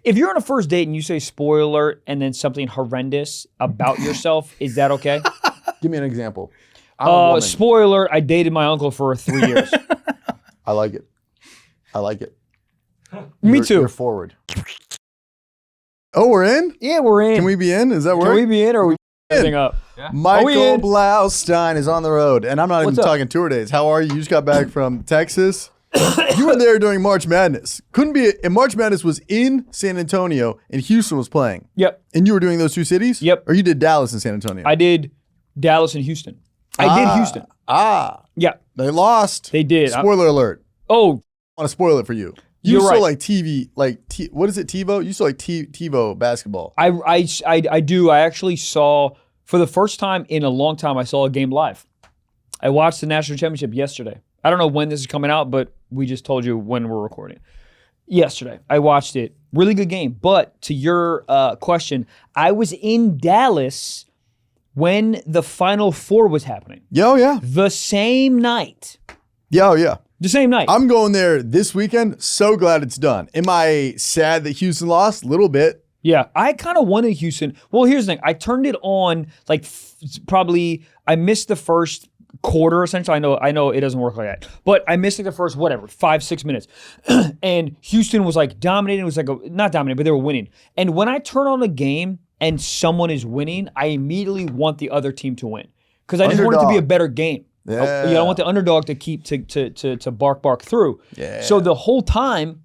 If you're on a first date and you say spoiler alert and then something horrendous about yourself, is that okay? Give me an example. Spoiler alert, I dated my uncle for 3 years. I like it. I like it. Me too. You're forward. Oh, we're in? Yeah, we're in. Can we be in? Is that Can work? we be in or are we everything up? Yeah. Michael Blaustein is on the road, and I'm not What's even up? talking tour days. How are you? You just got back from Texas. You were there during March Madness. Couldn't be. And March Madness was in San Antonio, and Houston was playing. Yep. And you were doing those two cities? Yep. Or you did Dallas and San Antonio? I did Dallas and Houston. I did Houston. Yeah, They lost. they did. Spoiler alert. Oh, I want to spoil it for you. You You're saw right. like TV, what is it, TiVo? You saw like TiVo basketball. I do. I actually saw, for the first time in a long time, I saw a game live. I watched the national championship yesterday. I don't know when this is coming out, but we just told you when we're recording. Yesterday, I watched it. Really good game. But to your question, I was in Dallas when the Final Four was happening. Yeah, yeah. The same night. Yeah, yeah. The same night. I'm going there this weekend. So glad it's done. Am I sad that Houston lost? A little bit. Yeah, I kind of wanted Houston. Well, here's the thing. I turned it on like I missed the first quarter essentially. I know it doesn't work like that. But I missed like the first 5-6 minutes. And Houston was like dominating. It was like not dominating, but they were winning. And when I turn on a game and someone is winning, I immediately want the other team to win. Because I just want it to be a better game. Yeah. I want the underdog to keep to bark through. Yeah. So the whole time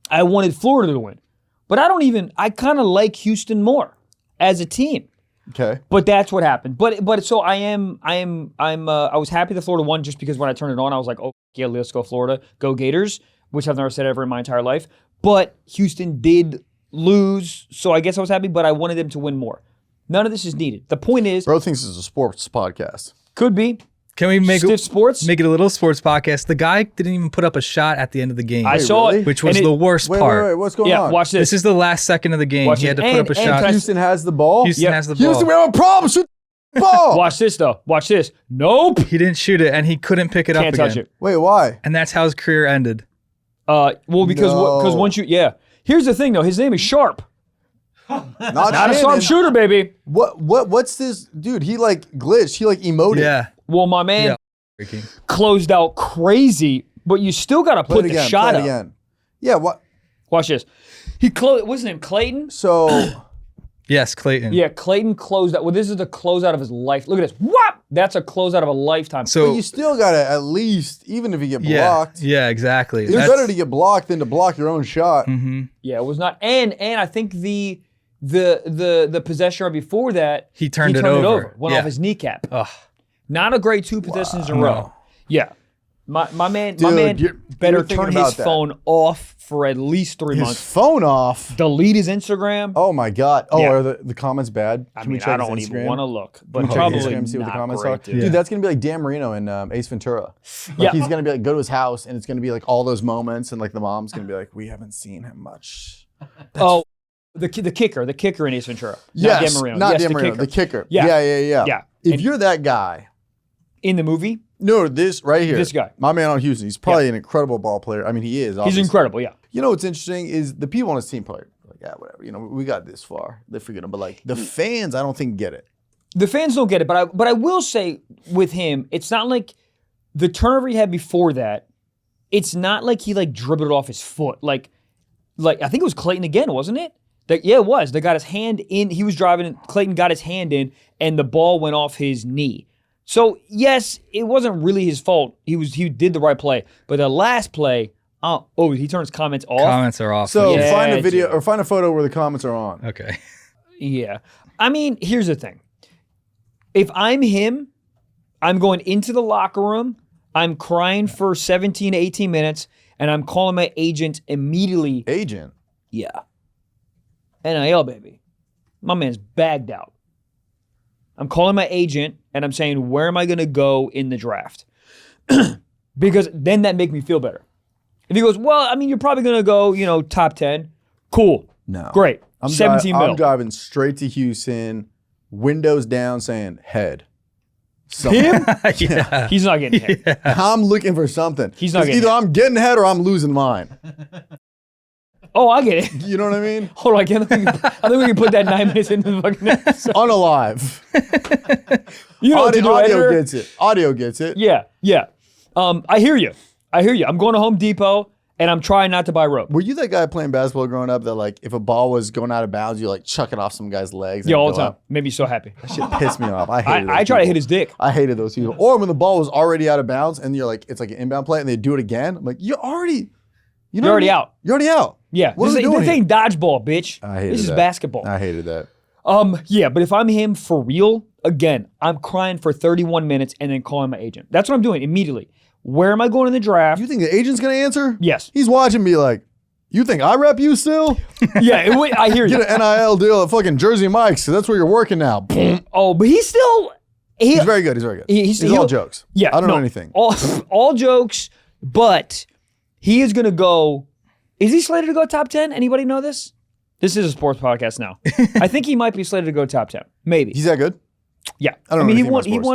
I wanted Florida to win. But I kind of like Houston more as a team. Okay. But that's what happened. But so I was happy that Florida won just because when I turned it on, I was like, oh yeah, let's go Florida, go Gators, which I've never said ever in my entire life. But Houston did lose, so I guess I was happy, but I wanted them to win more. None of this is needed. The point is, Bro thinks it's a sports podcast. could be. Can we make Stiff sports? Make it a little sports podcast? The guy didn't even put up a shot at the end of the game. I saw really? it. which was and the worst Wait, part. what's going Yeah, on? watch this. This is the last second of the game. Watch He had to it. put up a And shot. Houston has the ball. Houston Yep. has the ball. Houston, we have a problem. Shoot the ball. Watch this though. Watch this. Nope. He didn't shoot it, and he couldn't pick it up Can't again. touch it. Wait, why? And that's how his career ended. Well, because No. once here's the thing though. His name is Sharp. Not Not a Shannon. sharp shooter, baby. What's this? Dude, he like glitched. He like emoted. Yeah. Well, my man Yeah. Freaking. closed out crazy, but you still got to Play put it the again. shot Play it up. again. Yeah, what? Watch this. He closed. What's his name? Clayton. So, Yes, Clayton. Yeah, Clayton closed out. Well, this is the closeout of his life. Look at this. What? That's a closeout of a lifetime. but So you still got to at least, even if you get yeah, blocked, yeah, exactly. it's better to get blocked than to block your own shot. yeah, it was not. And I think the possession right before that, He turned it over. went Yeah. off his kneecap. Ugh. Not a great 2 possessions in a row. Yeah. My man you're better thinking turn about his that. phone off for at least 3 His months. phone off. Delete his Instagram. Oh my God. Oh, Yeah. are the comments bad? I Can we mean, check I his don't Instagram? even want to look, but Can we check probably his Instagram and see what the not comments great, are? dude. Dude, that's gonna be like Dan Marino in Ace Ventura. Like Yeah. he's gonna be like, go to his house, and it's gonna be like all those moments, and like the mom's gonna be like, we haven't seen him much. Oh, the kicker in Ace Ventura. Yes, not Dan Marino. not Yes, Dan the Marino, kicker. the kicker. Yeah. Yeah. If And- you're that guy, In the movie, no, this right here, This guy. my man on Houston, he's probably an incredible ball player. I mean, he is. he's Obviously. incredible. Yeah. You know what's interesting is the people on his team probably like, yeah, whatever. You know, we got this far. They're forgetting, but like the fans, I don't think get it. The fans don't get it, but I will say with him, it's not like the turnover he had before that. It's not like he like dribbled it off his foot. Like I think it was Clayton again, wasn't it? Yeah, it was. They got his hand in. He was driving, and Clayton got his hand in, and the ball went off his knee. So yes, it wasn't really his fault. He did the right play, but the last play, he turns comments off. Comments are off. So Yeah, find a video dude. or find a photo where the comments are on. Okay. Yeah. I mean, here's the thing. If I'm him, I'm going into the locker room, I'm crying for 17 to 18 minutes, and I'm calling my agent immediately. Agent. Yeah. NIL, baby. My man's bagged out. I'm calling my agent, and I'm saying, where am I going to go in the draft? Because then that make me feel better. If he goes, well, I mean, you're probably going to go, top 10. Cool. No. Great. I'm 17 mil. I'm driving straight to Houston, windows down, saying head. Something. Him? Yeah. He's not getting hit. I'm looking for something. He's not 'Cause getting either hit. I'm getting head or I'm losing mine. Oh, I get it. You know what I mean? Hold on, I think we can put that 9 minutes into the fucking episode. Unalive. You know what to do, Audio editor. gets it. Audio gets it. Yeah. I hear you. I'm going to Home Depot and I'm trying not to buy rope. Were you that guy playing basketball growing up that like if a ball was going out of bounds, you like chuck it off some guy's legs? Yeah, and all go the time. up? Made me so happy. That shit pissed me off. I hated I try to hit his dick. I hated those people. Or when the ball was already out of bounds and you're like, it's like an inbound play and they do it again. I'm like, you're already out. You're already out. Yeah. What are we doing This here? ain't dodgeball, bitch. I hated This is that. basketball. I hated that. Yeah, but if I'm him for real, again, I'm crying for 31 minutes and then calling my agent. That's what I'm doing immediately. Where am I going in the draft? You think the agent's going to answer? Yes. He's watching me like, you think I rep you still? Yeah, I hear you. Get an NIL deal at fucking Jersey Mike's. That's where you're working now. Oh, but he's still... He's very good. He's very good. He's all jokes. Yeah. I don't know anything. All jokes, but he is going to go... Is he slated to go top 10? Anybody know this? This is a sports podcast now. I think he might be slated to go top 10. Maybe. He's that good? Yeah. I don't know he anything won. about He sports.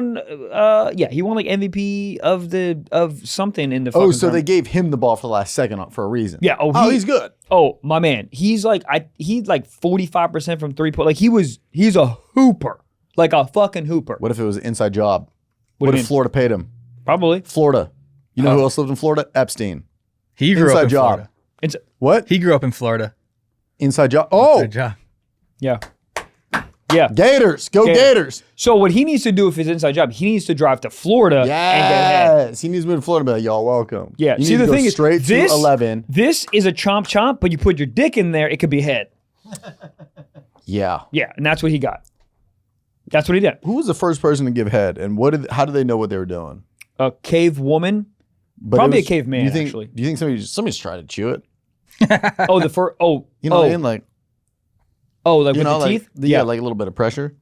won. He won like MVP of something in the. Oh, fucking so they tournament. gave him the ball for the last second for a reason. Yeah. Oh, he's good. Oh, my man. He's like 45% from 3-point. Like he's a hooper. Like a fucking hooper. What if it was an inside job? What What do you if mean? Florida paid him? Probably. Florida. You know who else lived in Florida? Epstein. He grew up Inside in job. Florida. It's What? He grew up in Florida. Inside job. Oh, Good job. yeah. Yeah. Gators. Go Gators. Gators. So what he needs to do if his inside job, he needs to drive to Florida and get ahead. Yes. He needs to move to Florida. Be like, y'all welcome. Yeah. You See, need the to go thing is, straight this, to 11. This is a chomp, but you put your dick in there, it could be head. Yeah. Yeah, and that's what he got. That's what he did. Who was the first person to give head, and how did they know what they were doing? A cave woman. But Probably it was- a caveman, do you think, actually. Do you think somebody's trying to chew it? Oh, the first. Oh, You know what I mean? Like, like you with know, the like, teeth. yeah, like a little bit of pressure.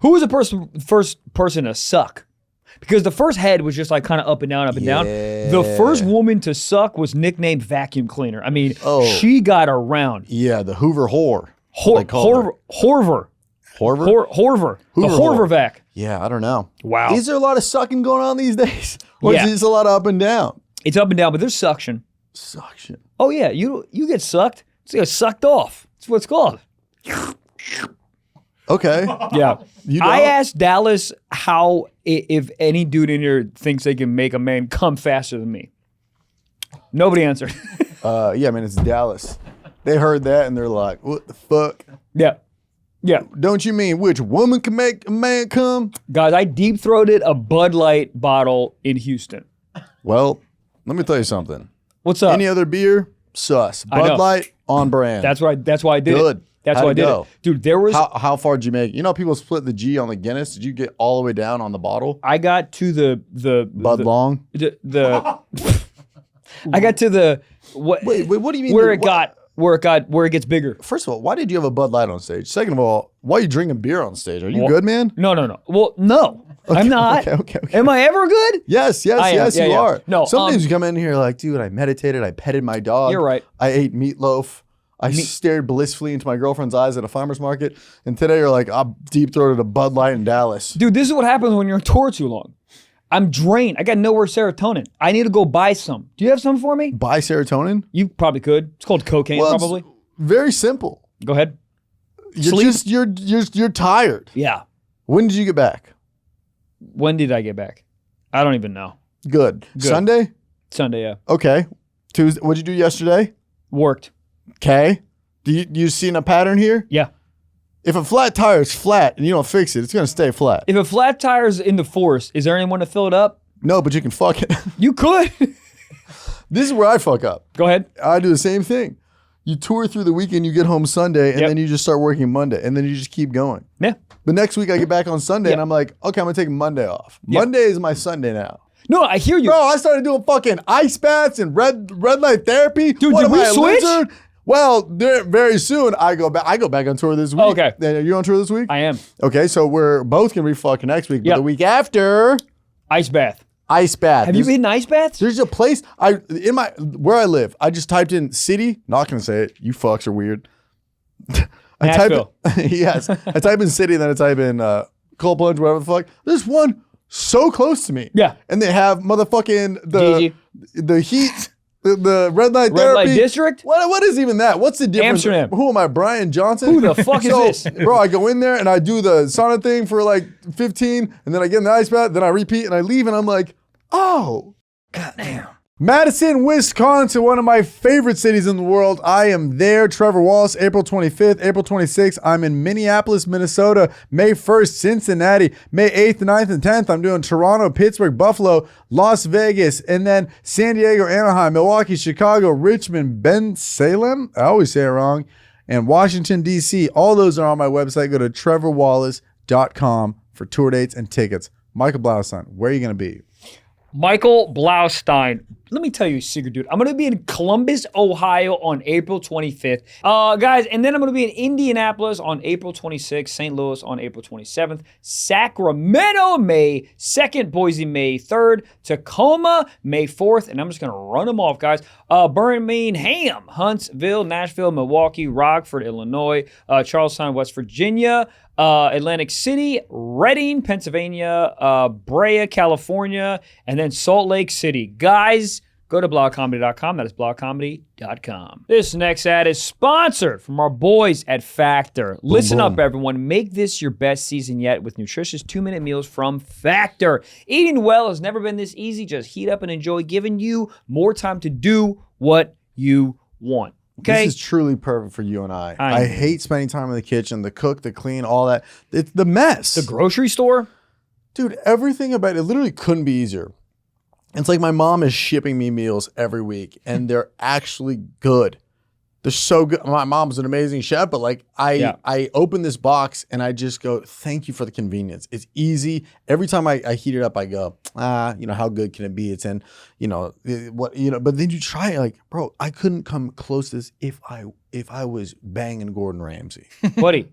Who was the first person to suck? Because the first head was just like kind of up and down, up and down. The first woman to suck was nicknamed Vacuum Cleaner. I mean, she got around. Yeah, the Hoover whore. Horver. Horver? Horver. The Hoover Horver vac. Yeah, I don't know. Wow. Is there a lot of sucking going on these days? Or Yeah. is it just a lot of up and down? It's up and down, but there's suction. Suction. Oh yeah, you get sucked. It's like sucked off. That's what it's called. Okay. Yeah. You I don't? asked Dallas how if any dude in here thinks they can make a man come faster than me. Nobody answered. Yeah, man, it's Dallas. They heard that and they're like, what the fuck? Yeah. Yeah. Don't you mean which woman can make a man come? Guys, I deep-throated a Bud Light bottle in Houston. Well, let me tell you something. What's up? Any other beer, sus. I know. Bud Light, on brand. That's why I did Good. it. That's How'd why I it did go? it. Dude, there was How far did you make? You know, people split the G on the Guinness. Did you get all the way down on the bottle? I got to the Bud Long? the I got to the what Wait, what do you mean? where it gets bigger. First of all, why did you have a Bud Light on stage? Second of all, why are you drinking beer on stage? Are you good, man? No. Well, no. I'm not. Okay. Am I ever good? Yes, I am. yes, Yeah, you yeah. are. No, Sometimes you come in here like, dude, I meditated, I petted my dog. You're right. I ate meatloaf. I stared blissfully into my girlfriend's eyes at a farmer's market. And today you're like, I'm deep-throated a Bud Light in Dallas. Dude, this is what happens when you're on tour too long. I'm drained. I got nowhere serotonin. I need to go buy some. Do you have some for me? Buy serotonin? You probably could. It's called cocaine, Well, probably. it's very simple. Go ahead. You're tired. Yeah. When did you get back? When did I get back? I don't even know. Good. Sunday? Sunday, yeah. Okay. Tuesday. What'd you do yesterday? Worked. Okay. Do you seen a pattern here? Yeah. If a flat tire is flat and you don't fix it, it's gonna stay flat. If a flat tire's in the forest, is there anyone to fill it up? No, but you can fuck it. You could. This is where I fuck up. Go ahead. I do the same thing. You tour through the weekend, you get home Sunday, and Yep. then you just start working Monday, and then you just keep going. Yeah. The next week I get back on Sunday, and Yeah. I'm like, okay, I'm gonna take Monday off. Yeah. Monday is my Sunday now. No, I hear you. Bro, I started doing fucking ice baths and red light therapy. Dude, What did am we I, a switch? lizard? Well, very soon I go back on tour this week. Okay. Are you on tour this week? I am. Okay, so we're both gonna be fucking next week, but Yep. the week after, Ice bath. ice bath. Have you been in ice baths? There's a place where I live. I just typed in city. Not gonna say it. You fucks are weird. Nashville. Yes. I type in city, then I type in cold plunge, whatever the fuck. There's one so close to me. Yeah. And they have motherfucking Gigi. the heat. The red light Red therapy. light district? What is even that? What's the difference? Amsterdam. Who am I, Brian Johnson? Who the fuck is this? Bro, I go in there and I do the sauna thing for like 15, and then I get in the ice bath, then I repeat and I leave, and I'm like, oh. Goddamn. Madison, Wisconsin, one of my favorite cities in the world. I am there. Trevor Wallace, April 25th, April 26th. I'm in Minneapolis, Minnesota, May 1st, Cincinnati, May 8th, 9th, and 10th. I'm doing Toronto, Pittsburgh, Buffalo, Las Vegas, and then San Diego, Anaheim, Milwaukee, Chicago, Richmond, Salem. I always say it wrong. And Washington, D.C. All those are on my website. Go to trevorwallace.com for tour dates and tickets. Michael Blaustein, where are you going to be? Michael Blaustein. Let me tell you a secret, dude. I'm going to be in Columbus, Ohio on April 25th. Guys, and then I'm going to be in Indianapolis on April 26th, St. Louis on April 27th, Sacramento, May 2nd, Boise, May 3rd, Tacoma, May 4th, and I'm just going to run them off, guys. Birmingham, Huntsville, Nashville, Milwaukee, Rockford, Illinois, Charlestown, West Virginia, Atlantic City, Reading, Pennsylvania, Brea, California, and then Salt Lake City. Guys, go to blogcomedy.com. That is blogcomedy.com. This next ad is sponsored from our boys at Factor. Listen up, everyone. Make this your best season yet with nutritious 2-minute meals from Factor. Eating well has never been this easy. Just heat up and enjoy, giving you more time to do what you want. Okay. This is truly perfect for you and I. I hate spending time in the kitchen, the cook, the clean, all that. It's the mess. The grocery store? Dude, everything about it literally couldn't be easier. It's like my mom is shipping me meals every week, and they're actually good. They're so good. My mom's an amazing chef, but like I open this box and I just go, thank you for the convenience. It's easy. Every time I heat it up, I go, how good can it be? It's in, but then you try it, like, bro, I couldn't come close to this if I was banging Gordon Ramsay. Buddy,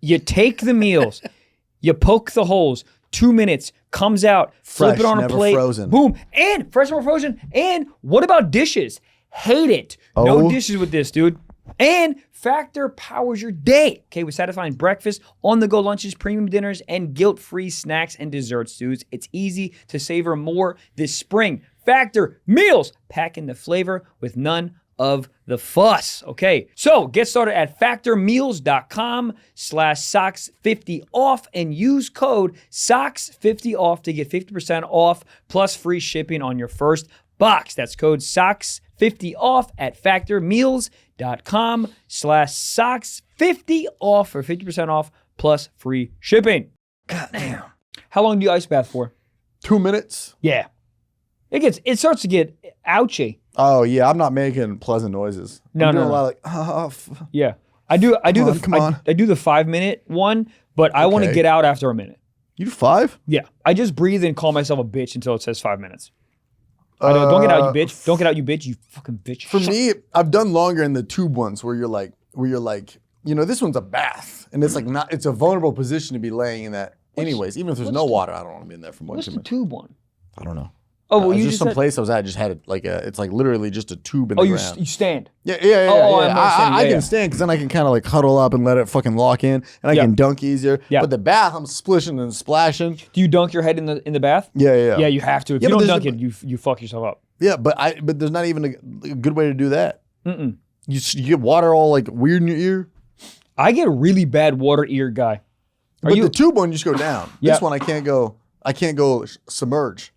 you take the meals, you poke the holes, 2 minutes, comes out, flip Fresh, it on a never plate, frozen. Boom, and fresh, never frozen. And what about dishes? Hate it. No dishes with this, dude. And Factor powers your day. Okay, with satisfying breakfast, on-the-go lunches, premium dinners, and guilt-free snacks and desserts, dudes. It's easy to savor more this spring. Factor meals, pack in the flavor with none of the fuss. Okay, so get started at factormeals.com/socks50off and use code SOCKS50off to get 50% off plus free shipping on your first box. That's code SOCKS50off at factormeals.com/socks50off for 50% off plus free shipping. God damn. How long do you ice bath for? 2 minutes. Yeah. It starts to get ouchy. Oh yeah, I'm not making pleasant noises. I'm doing a lot of like, yeah. I do the 5 minute one, but I want to get out after a minute. You do 5? Yeah. I just breathe and call myself a bitch until it says 5 minutes. Don't get out, you bitch. Don't get out, you bitch. You fucking bitch. For me, I've done longer in the tube ones where you're like, this one's a bath, and it's like it's a vulnerable position to be laying in that. Anyways, even if there's no water, I don't want to be in there for much. What's the tube one? I don't know. Oh, well, you just some place I was at just had it it's like literally just a tube in the ground. You stand. Yeah. I can stand because then I can kind of like huddle up and let it fucking lock in, and I can dunk easier. Yeah. But the bath, I'm splishing and splashing. Do you dunk your head in the bath? Yeah. Yeah, you have to. If you don't dunk it, you fuck yourself up. Yeah, but there's not even a good way to do that. You get water all like weird in your ear. I get really bad water ear guy. The tube one, you just go down. This one I can't go submerge.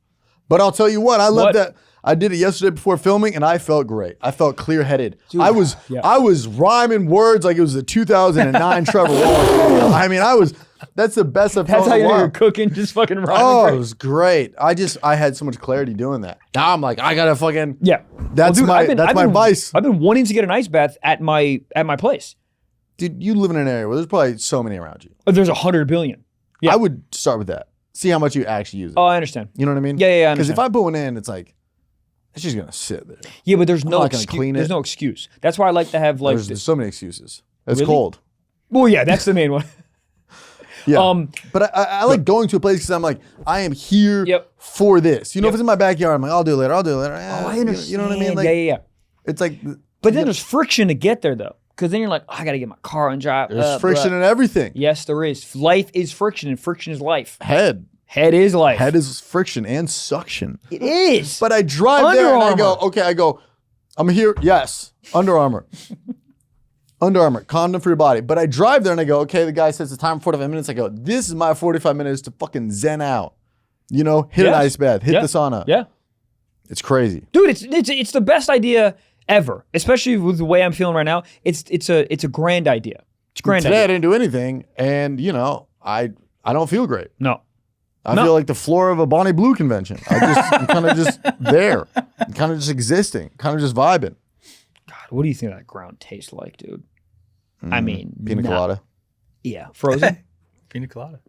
But I'll tell you what, I love that. I did it yesterday before filming, and I felt great. I felt clear-headed. Dude, I was rhyming words like it was a 2009 Trevor Wallace video. I mean, that's the best I've felt in a while. That's how you're cooking, just fucking rhyming. Oh, it was great. I had so much clarity doing that. Now I'm like, I gotta fucking That's my vice. I've been wanting to get an ice bath at my place. Dude, you live in an area where there's probably so many around you. There's 100 billion. Yeah. I would start with that. See how much you actually use it. Oh, I understand. You know what I mean? Yeah. Because if I put one in, it's like, it's just gonna sit there. Yeah, but there's no excuse. There's no excuse. That's why I like to have like. There's so many excuses. It's cold. Well, yeah, that's the main one. Yeah. But I like going to a place because I'm like, I am here for this. If it's in my backyard, I'm like, I'll do it later. I understand. You know what I mean? Like, yeah. It's like. But then there's friction to get there though. Because then you're like, I got to get my car and drive. There's friction in everything. Yes, there is. Life is friction, and friction is life. Head. Head is life. Head is friction and suction. It is. But I drive Under there and I Armour. go, okay, I'm here. Yes, Under Armour. Under Armour, condom for your body. But I drive there and I go, okay, the guy says the time 45 minutes. I go, this is my 45 minutes to fucking zen out. You know, hit an Yes. ice bath, hit Yeah. the sauna. Yeah. It's crazy. Dude, it's the best idea ever, especially with the way I'm feeling right now. It's a grand idea. It's a grand Today I idea. didn't do anything, and you know, I don't feel great. No. I No. feel like the floor of a Bonnie Blue convention. I'm kind of just there. I'm kind of just existing, kind of just vibing. God, what do you think that ground tastes like, dude? I mean, Pina nah. colada. Yeah, frozen. Pina colada.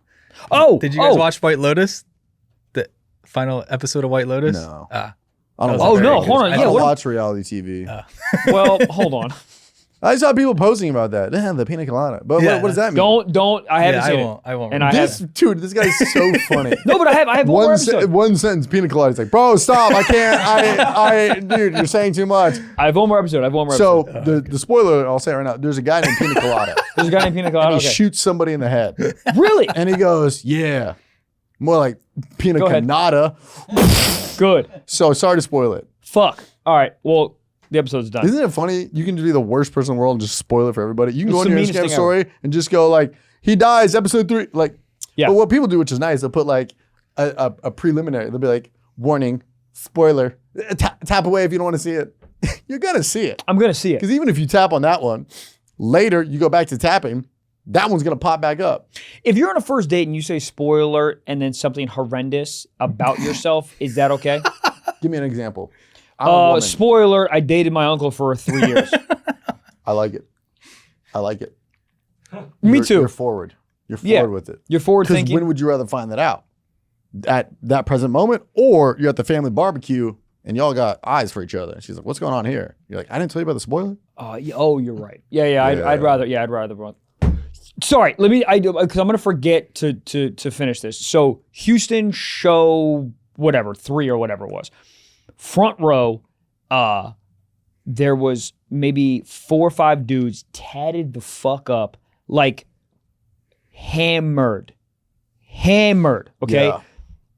Oh, Did you guys watch White Lotus? The final episode of White Lotus? No. Ah. I don't That was watch- Oh, no, very hold good. on. I Yeah, don't what- watch reality TV. Well, hold on. I saw people posting about that. The pina colada. But Yeah. what does that mean? Don't. I haven't Yeah, seen I it. won't. I won't. And I This haven't. dude, this guy's so funny. No, but I have one more episode. One sentence pina colada. It's like, bro, stop! I can't. Dude, you're saying too much. I have one more episode. So the spoiler, I'll say it right now. There's a guy named Pina Colada. There's a guy named Pina Colada. He shoots somebody in the head, Really? and he goes, "Yeah," more like Pina Go ahead. Colada. Good. So sorry to spoil it. Fuck. All right. Well, the episode's done. Isn't it funny? You can be the worst person in the world and just spoil it for everybody. You can It's go on the your meanest Instagram thing story and just go like, "He dies, episode 3." Like, Yeah. But what people do, which is nice, they'll put like a preliminary. They'll be like, "Warning, spoiler." Tap away if you don't want to see it. You're gonna see it. I'm gonna see it. Because even if you tap on that one, later you go back to tapping, that one's gonna pop back up. If you're on a first date and you say spoiler and then something horrendous about yourself, is that okay? Give me an example. I'm a woman. Spoiler, I dated my uncle for 3 years. I like it. I like it. Me You're- too. You're forward. You're Yeah. forward with it. You're forward Because thinking. when would you rather find that out? At that present moment, or you're at the family barbecue and y'all got eyes for each other. And she's like, "What's going on here?" You're like, "I didn't tell you about the spoiler." Oh, you're right. Yeah. I'd Yeah. rather. Sorry, because I'm gonna forget to finish this. So Houston show whatever 3 or whatever it was. Front row, there was maybe 4 or 5 dudes tatted the fuck up, like hammered. Okay,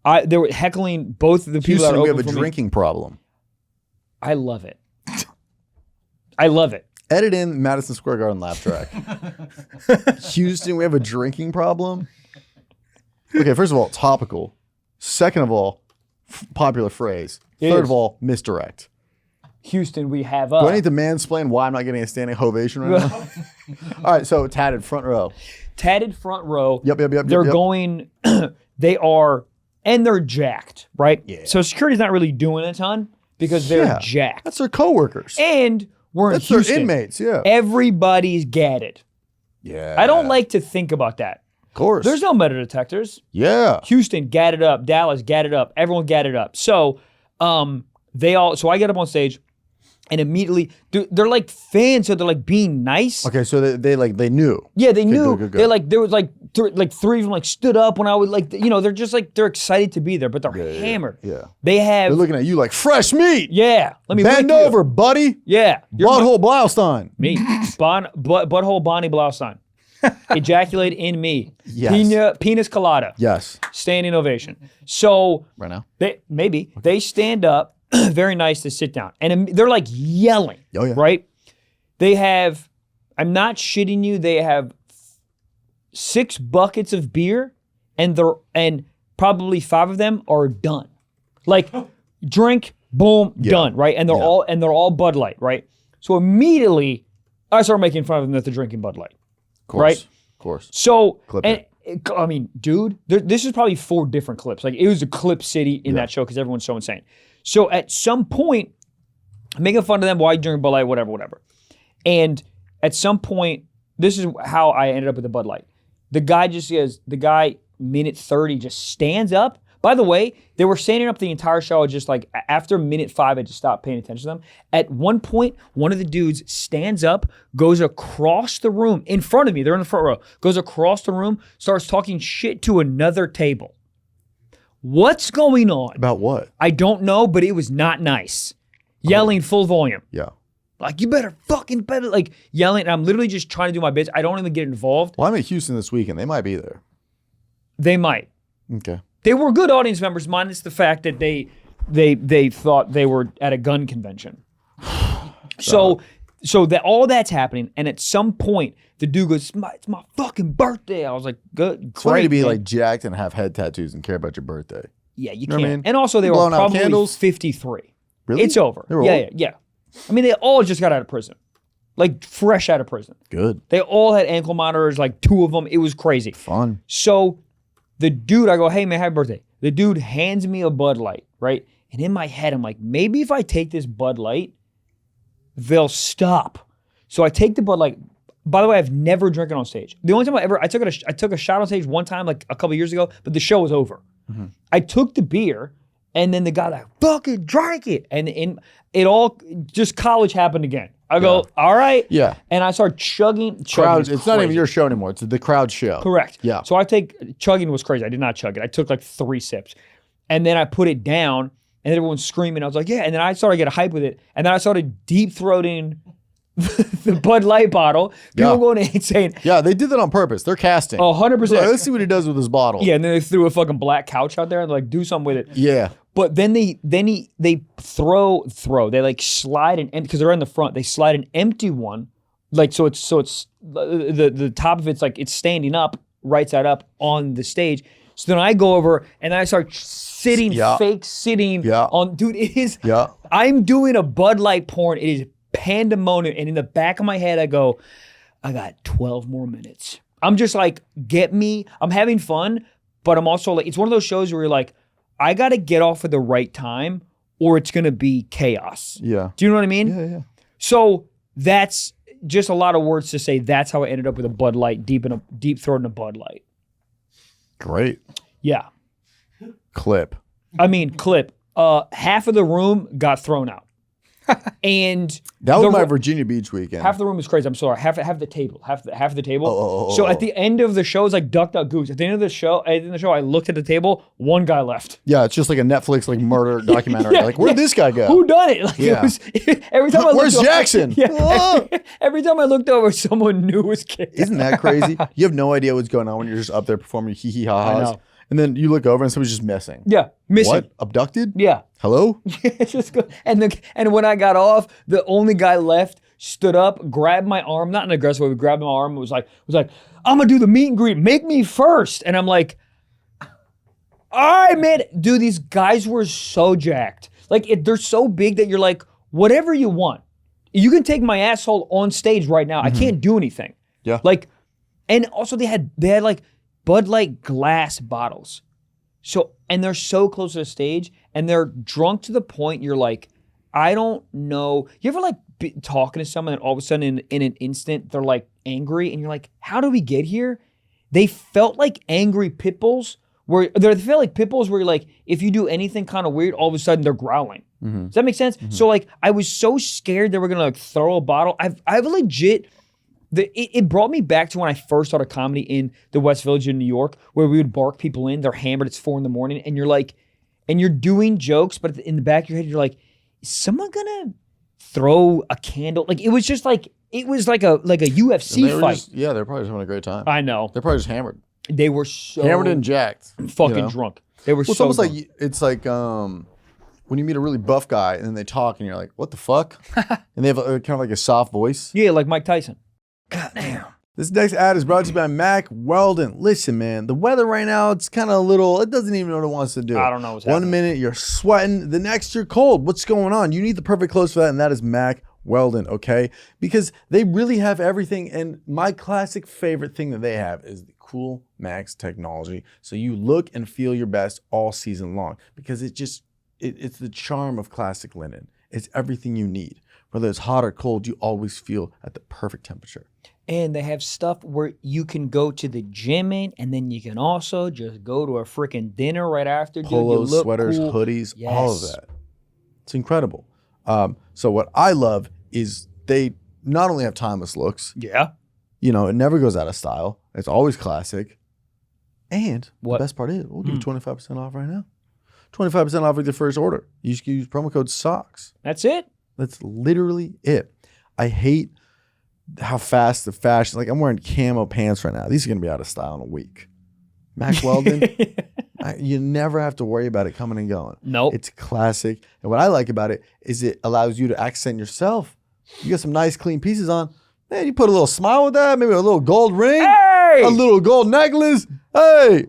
Yeah. they were heckling both of the people Houston, that we are have a open for me. drinking problem. I love it. I love it. Edit in Madison Square Garden laugh track. Houston, we have a drinking problem. Okay, first of all, topical. Second of all, popular phrase. It Third is. of all, misdirect. Houston, we have Do I need to mansplain why I'm not getting a standing ovation right now? All right, so tatted front row. tatted front row. Yep. They're going, they are, and they're jacked, right? Yeah. So security's not really doing a ton because they're Yeah. jacked. That's their coworkers. And we're in That's their Houston. inmates, yeah. Everybody's gadded. Yeah. I don't like to think about that. Of course. There's no metal detectors. Yeah. Houston gadded up. Dallas gadded up. Everyone gadded up. So so I get up on stage and immediately, they're like fans, so they're like being nice. Okay, so they knew. Yeah, they knew. good. They there was like 3 of them like stood up when I would they're just like they're excited to be there, but they're hammered. Yeah. They have They're looking at you like fresh meat. yeah. Let me Bend lick you. over, buddy. Yeah, you're Butthole Blaustein. me. Butthole Bonnie Blaustein. Ejaculate in me. Yes. Penis colada. Yes. Standing ovation. So Right now. they stand up, very nice to sit down, and they're like yelling. Oh, yeah. Right. They have. I'm not shitting you. They have 6 buckets of beer, and probably 5 of them are done. Like drink, boom, done. Right, and they're all Bud Light. Right. So immediately, I start making fun of them that they're drinking Bud Light. Of course. Right? Of course. So, Clip and I mean, dude, this is probably 4 different clips. Like it was a clip city in that show because everyone's so insane. So at some point, I'm making fun of them, why during Bud Light, whatever. And at some point, this is how I ended up with the Bud Light. The guy, minute 30, just stands up. By the way, they were standing up the entire show. I just like, after minute 5, I just stopped paying attention to them. At one point, one of the dudes stands up, goes across the room, in front of me, they're in the front row, goes across the room, starts talking shit to another table. What's going on? About what? I don't know, but it was not nice. Yelling full volume. Yeah. Like, you better, like yelling. And I'm literally just trying to do my bits. I don't even get involved. Well, I'm at Houston this weekend. They might be there. They might. Okay. They were good audience members, minus the fact that they thought they were at a gun convention. So that all that's happening, and at some point the dude goes, "It's my fucking birthday." I was like, "Good, It's funny great." to be man. like jacked and have head tattoos and care about your birthday. Yeah, you know can't. what I mean? And also, they were Blowing out probably candles? 53. Really? It's over. They were Yeah, old? yeah. I mean, they all just got out of prison, like fresh out of prison. Good. They all had ankle monitors, like 2 of them. It was crazy. Fun. So the dude, I go, "Hey man, happy birthday." The dude hands me a Bud Light, right? And in my head, I'm like, maybe if I take this Bud Light, they'll stop. So I take the Bud Light. By the way, I've never drinking on stage. The only time I took a shot on stage one time, like a couple years ago, but the show was over. Mm-hmm. I took the beer, and then the guy like, "Fucking drank it," and it all just college happened again. I go, "All right," Yeah. and I start chugging. Crowds. is It's not even crazy. your show anymore. It's the crowd show. Correct. Yeah. So chugging was crazy. I did not chug it. I took like 3 sips, and then I put it down, and everyone's screaming. I was like, "Yeah!" And then I started to get hype with it, and then I started deep throating the Bud Light bottle. People Yeah. going in saying, Yeah, they did that on purpose. They're casting. "Oh, 100%." Let's see what he does with his bottle. Yeah, and then they threw a fucking black couch out there and like, "Do something with it." Yeah. But then they throw they like slide an empty, because they're in the front. They slide an empty one, like so it's the top of it's like it's standing up, right side up on the stage. So then I go over and I start sitting, Yeah. fake sitting Yeah. on. Dude, it is. Yeah. I'm doing a Bud Light porn. It is pandemonium, and in the back of my head I go, I got 12 more minutes. I'm just like, get me. I'm having fun, but I'm also like, it's one of those shows where you're like, I got to get off at the right time or it's going to be chaos. Yeah. Do you know what I mean? Yeah. Yeah. So that's just a lot of words to say. That's how I ended up with a Bud Light, deep throating a Bud Light. Great. Yeah. Clip. I mean, clip. Half of the room got thrown out. And That was the- my Virginia Beach weekend. half the room is crazy. I'm sorry. Half the table. Half the table. Oh. So at the end of the show, it's like Duck Duck Goose. At the end of the show, I looked at the table. One guy left. Yeah, it's just like a Netflix like murder documentary. Like, where'd this guy go? Who done it? Like, Yeah. it was, every time I looked Where's over, Jackson? Yeah, every time I looked over, someone new was kicked. Isn't that crazy? You have no idea what's going on when you're just up there performing hee hee ha I ha's. know. And then you look over and somebody's just missing. Yeah, missing. What? Abducted? Yeah. Hello? It's just good. And when I got off, the only guy left stood up, grabbed my arm, not in an aggressive way, but grabbed my arm and was like, "I'm gonna do the meet and greet. Make me first." And I'm like, "All right, man." Dude, these guys were so jacked. Like they're so big that you're like, whatever you want. You can take my asshole on stage right now. I can't do anything. Yeah. Like, and also they had like Bud Light glass bottles. So, and they're so close to the stage and they're drunk to the point you're like, I don't know. You ever like be talking to someone and all of a sudden in an instant, they're like angry and you're like, how did we get here? They felt like angry pit bulls they felt like pit bulls where you're like, if you do anything kind of weird, all of a sudden they're growling. Does that make sense? So like, I was so scared they were gonna like throw a bottle. I've legit, it brought me back to when I first started comedy in the West Village in New York, where we would bark people in. They're hammered. It's 4 a.m. and you're like, and you're doing jokes, but in the back of your head, you're like, is someone gonna throw a candle? Like it was just like it was like a UFC They were fight. they're probably just having a great time. I know They're probably just hammered. they were so Hammered and jacked. fucking you know? drunk. They were Well, it's so almost drunk. like it's like when you meet a really buff guy and then they talk and you're like, what the fuck? And they have kind of like a soft voice. Yeah, like Mike Tyson. This next ad is brought to you by Mac Weldon. Listen, man, the weather right now, it's kind of a little, it doesn't even know what it wants to do. I don't know what's One happening. minute you're sweating, the next you're cold. What's going on? You need the perfect clothes for that, and that is Mac Weldon, okay? Because they really have everything, and my classic favorite thing that they have is the Cool Max technology. So you look and feel your best all season long because it's the charm of classic linen. It's everything you need. Whether it's hot or cold, you always feel at the perfect temperature. And they have stuff where you can go to the gym in, and then you can also just go to a freaking dinner right after. Dude. You Polos, look sweaters, cool. hoodies, all of Yes. that. It's incredible. So what I love is they not only have timeless looks, Yeah. you know, it never goes out of style. It's always classic. And What? the best part is, we'll give you 25% off right now. 25% off with your first order. You just use promo code SOCKS. That's it. That's literally it. I hate how fast the fashion, like I'm wearing camo pants right now. These are going to be out of style in a week. Mac Weldon, You never have to worry about it coming and going. Nope. It's classic. And what I like about it is it allows you to accent yourself. You get some nice clean pieces on. Man, you put a little smile with that, maybe a little gold ring, a little gold necklace. Hey,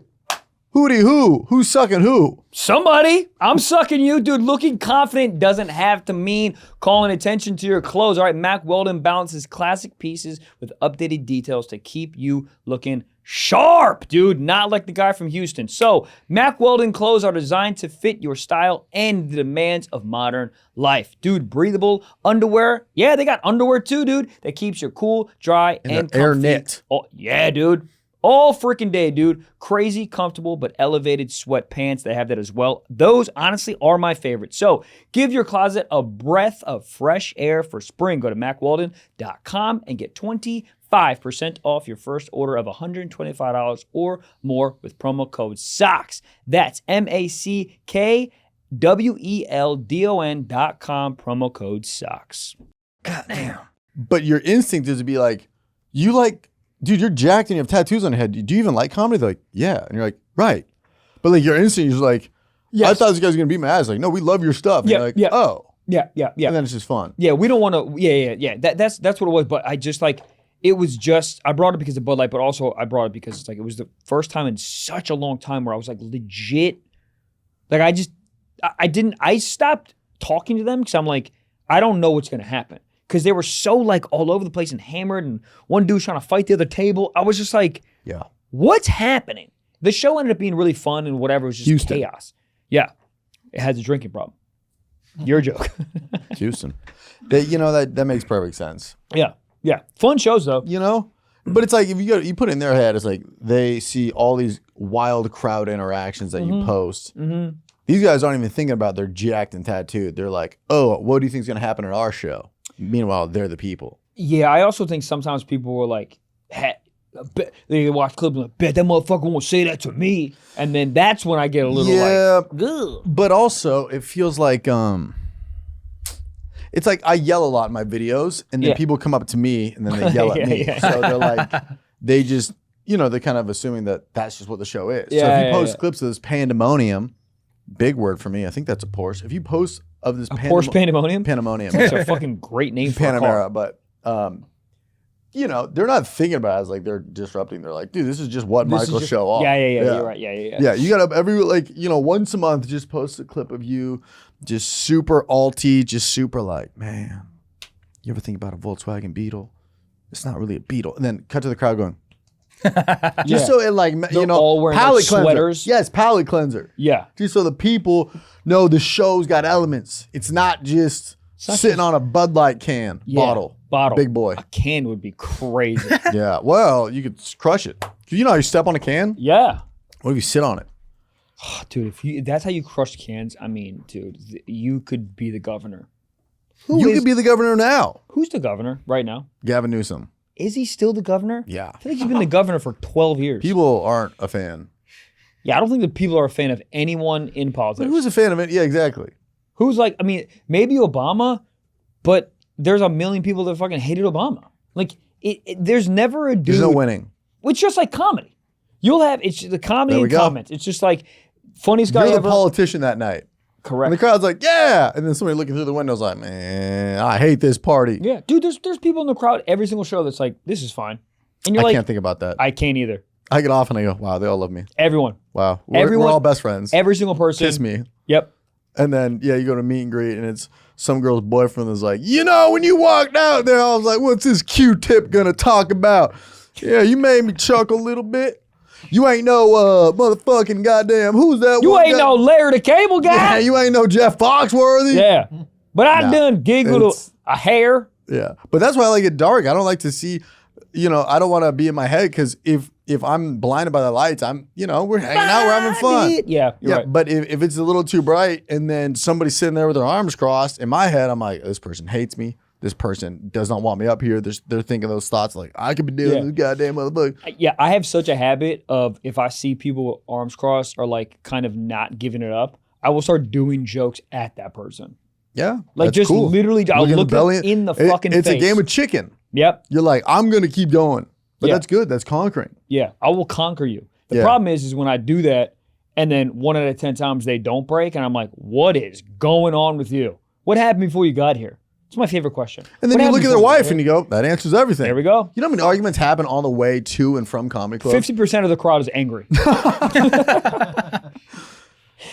hootie who? Who's sucking who? Somebody. I'm sucking you. Dude, looking confident doesn't have to mean calling attention to your clothes. All right, Mack Weldon balances classic pieces with updated details to keep you looking sharp, dude. Not like the guy from Houston. So, Mack Weldon clothes are designed to fit your style and the demands of modern life. Dude, breathable underwear. Yeah, they got underwear too, dude, that keeps you cool, dry, and comfy. Air knit. Oh, yeah, dude. All freaking day, dude. Crazy comfortable but elevated sweatpants. They have that as well. Those, honestly, are my favorites. So give your closet a breath of fresh air for spring. Go to MackWeldon.com and get 25% off your first order of $125 or more with promo code SOCKS. That's MackWeldon.com, promo code SOCKS. God damn. But your instinct is to be like, dude, you're jacked and you have tattoos on your head. Do you even like comedy? They're like, yeah. And you're like, right. But like your instinct is like, yes. I thought this guy's going to beat my ass. Like, no, we love your stuff. And you're like, oh. Yeah. And then it's just fun. Yeah, we don't want to, yeah. That's what it was. But I just like, it was just, I brought it because of Bud Light, but also I brought it because it's like, it was the first time in such a long time where I was like legit, like I stopped talking to them because I'm like, I don't know what's going to happen. Because they were so like all over the place and hammered, and one dude was trying to fight the other table. I was just like, yeah, what's happening? The show ended up being really fun and whatever. It was just Houston. Chaos. Yeah. It has a drinking problem. Your joke. Houston. That makes perfect sense. Yeah. Fun shows though. But it's like if you put it in their head, it's like they see all these wild crowd interactions that you post. Mm-hmm. These guys aren't even thinking about they're jacked and tattooed. They're like, oh, what do you think is going to happen at our show? Meanwhile, they're the people. Yeah, I also think sometimes people were like, they watch clips and like, bet that motherfucker won't say that to me. And then that's when I get a little like, ugh. But also, it feels like, it's like I yell a lot in my videos, and then people come up to me, and then they yell at me. Yeah. So they're like, they just, they're kind of assuming that that's just what the show is. So if you post clips of this pandemonium, big word for me, I think that's a Porsche. If you post of this Porsche Pandemonium? Pandemonium. That's a fucking great name for a car. But, they're not thinking about it as like they're disrupting. They're like, dude, this is just what Michael show off. Yeah, you're right. Yeah, you got to once a month, just post a clip of you just super alty, just super like, man, you ever think about a Volkswagen Beetle? It's not really a Beetle. And then cut to the crowd going, just so it like, they're all wearing palate like cleanser. Sweaters. Yes, palate cleanser. Yeah. Just so the people know the show's got elements. It's not just sitting on a Bud Light can bottle. Big boy. A can would be crazy. Yeah. Well, you could crush it. You know how you step on a can? Yeah. What if you sit on it? Oh, dude, if that's how you crush cans, I mean, dude, you could be the governor. You could be the governor now. Who's the governor right now? Gavin Newsom. Is he still the governor? Yeah. I feel like he's been the governor for 12 years. People aren't a fan. Yeah, I don't think that people are a fan of anyone in politics. But who's a fan of it? Yeah, exactly. Who's like, I mean, maybe Obama, but there's a million people that fucking hated Obama. Like, there's never a dude. There's no winning. It's just like comedy. You'll have, it's the comedy and comments. It's just like, funniest guy ever. You're the politician that night. Correct. And the crowd's like, yeah. And then somebody looking through the window is like, man, I hate this party. Yeah. Dude, there's people in the crowd every single show that's like, this is fine. And you're I like, can't think about that. I can't either. I get off and I go, wow, they all love me. Everyone. Wow. We're all best friends. Every single person. Kiss me. Yep. And then, you go to meet and greet, and it's some girl's boyfriend that's like, when you walked out there, I was like, what's this Q-tip gonna talk about? Yeah, you made me chuckle a little bit. You ain't no motherfucking goddamn, who's that? You ain't no Larry the Cable Guy. Yeah, you ain't no Jeff Foxworthy. Yeah. But I done giggled a hair. Yeah. But that's why I like it dark. I don't like to see, I don't want to be in my head because if I'm blinded by the lights, we're hanging out, we're having fun. Yeah, you're right. But if it's a little too bright and then somebody's sitting there with their arms crossed, in my head, I'm like, this person hates me. This person does not want me up here. They're thinking those thoughts like, I could be doing this goddamn motherfucker. Yeah, I have such a habit of if I see people with arms crossed or like kind of not giving it up, I will start doing jokes at that person. Yeah. Like just cool. Literally, I'll look them in the fucking face. It's a game of chicken. Yep. You're like, I'm going to keep going. But that's good. That's conquering. Yeah. I will conquer you. The problem is when I do that and then 1 out of 10 times they don't break, and I'm like, what is going on with you? What happened before you got here? It's my favorite question. And then What you look happened at their before you wife got and you go, that answers everything. There we go. You know how many arguments happen on the way to and from comedy clubs? 50% of the crowd is angry.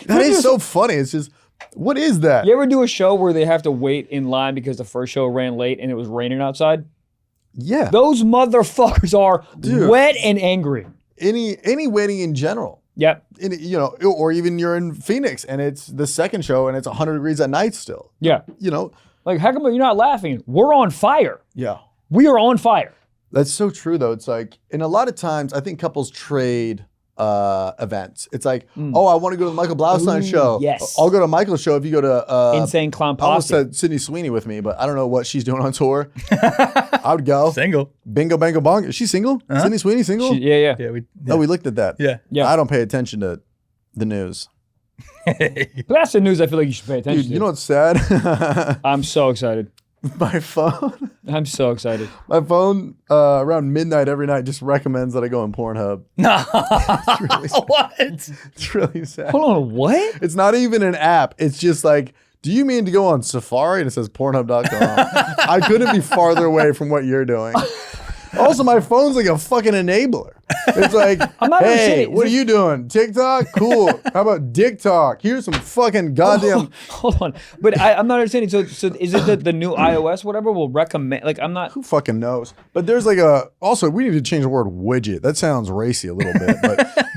That is so funny. It's just, what is that? You ever do a show where they have to wait in line because the first show ran late and it was raining outside? Yeah. Those motherfuckers are Dude. wet and angry. Any waiting in general. Yep. You know, or even you're in Phoenix and it's the second show and it's 100 degrees at night still. Yeah. You know, Like, how come you're not laughing? We're on fire. yeah. We are on fire. That's so true though. It's like, and a lot of times I think couples trade events. It's like, oh, I want to go to the Michael Blaustein show. yes. I'll go to Michael's show if you go to Insane Clown I almost Posse. said Sydney Sweeney with me, but I don't know what she's doing on tour. I would go. Single. Bingo, bango, bong. Is she single? Sydney Sweeney single? Yeah. Yeah, we. Oh, we looked at that. Yeah. Yeah. I don't pay attention to the news. But that's the news I feel like you should pay attention Dude, to. you know what's sad? I'm so excited. My phone. I'm so excited. My phone around midnight every night just recommends that I go on Pornhub. It's really sad. What? It's really sad. Hold on, what? It's not even an app. It's just like, do you mean to go on Safari? And it says Pornhub.com. I couldn't be farther away from what you're doing. Also, my phone's like a fucking enabler. It's like, I'm not hey, understanding. what are you doing? TikTok? Cool. How about Dick Talk? Here's some fucking goddamn. Hold on. But I'm not understanding. So is it the new iOS, whatever, will recommend? Like, I'm not. Who fucking knows? But there's like also, we need to change the word widget. That sounds racy a little bit.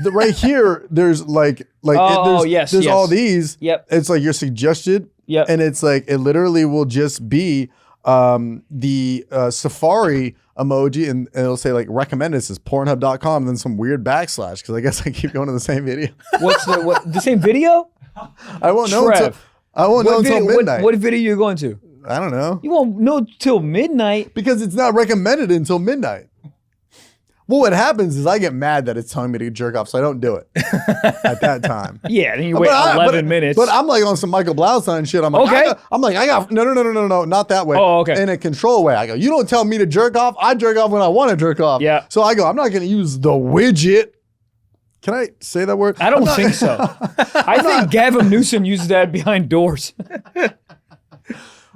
But right here, there's there's yes. all these. Yep. It's like you're suggested. Yep. And it's like, it literally will just be the Safari emoji and it'll say like recommended. It says Pornhub.com and then some weird backslash because I guess I keep going to the same video. What's the same video? I won't know until Trev. midnight. What video you going to? I don't know. You won't know till midnight. Because it's not recommended until midnight. Well, what happens is I get mad that it's telling me to jerk off, so I don't do it at that time. Yeah, then you wait 11 minutes. But I'm like on some Michael Blaustein shit. I'm like, Okay. I got no, not that way. Oh, okay. In a control way. I go, you don't tell me to jerk off. I jerk off when I want to jerk off. Yeah. So I go, I'm not going to use the widget. Can I say that word? I don't think so. I think Gavin Newsom uses that behind doors.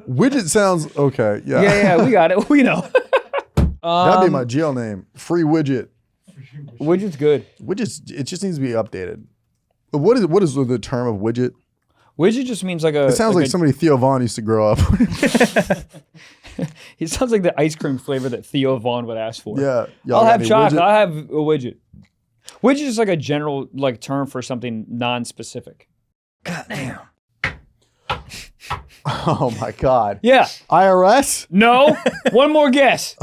Widget sounds okay. Yeah. Yeah, we got it. We know. That'd be my jail name. Free widget. Widget's good. Widget. It just needs to be updated. But what is the term of widget? Widget just means like a. It sounds like somebody Theo Vaughn used to grow up. It sounds like the ice cream flavor that Theo Vaughn would ask for. Yeah. Y'all I'll got have any chocolate. widget? I'll have a widget. Widget is like a general like term for something non-specific. Goddamn. Oh my God. Yeah. IRS? No. One more guess.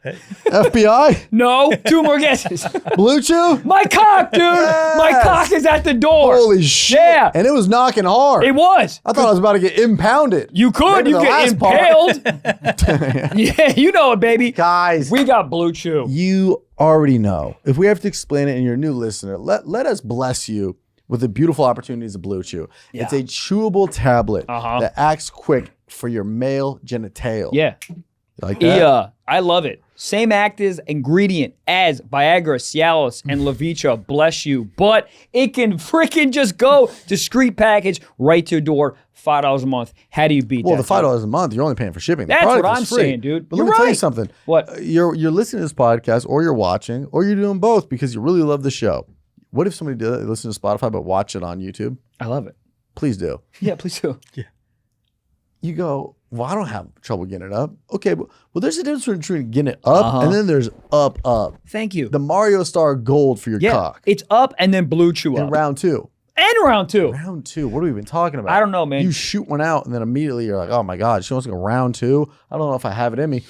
FBI? No. 2 more guesses. Blue Chew? My cock, dude. My cock is at the door. Holy shit. Yeah. And it was knocking hard. It was. I thought I was about to get impounded. You could. Maybe You the get last part. impaled. Yeah, you know it, baby. Guys, We got Blue Chew. you already know. If we have to explain it and you're a new listener, let us bless you with the beautiful opportunities of Blue Chew. Yeah. It's a chewable tablet Uh-huh. that acts quick for your male genitalia. Yeah. You like that? Yeah. I love it. Same active ingredient as Viagra, Cialis, and Levitra. Bless you. But it can freaking just go discreet package right to your door. $5 a month. How do you beat Well, that? the $5 a month, you're only paying for shipping. The That's product what is I'm free. saying, dude. But You're let me tell you right. something. What? You're listening to this podcast, or you're watching, or you're doing both because you really love the show. What if somebody did listen to Spotify but watch it on YouTube? I love it. Please do. Yeah, please do. You go, well, I don't have trouble getting it up. Okay, well, there's a difference between getting it up and then there's up. Thank you. The Mario Star Gold for your Yeah, cock. it's up and then Blue Chew In up. round 2. And round 2. Round 2. What have we been talking about? I don't know, man. You shoot one out and then immediately you're like, oh my God, she wants to go round 2. I don't know if I have it in me.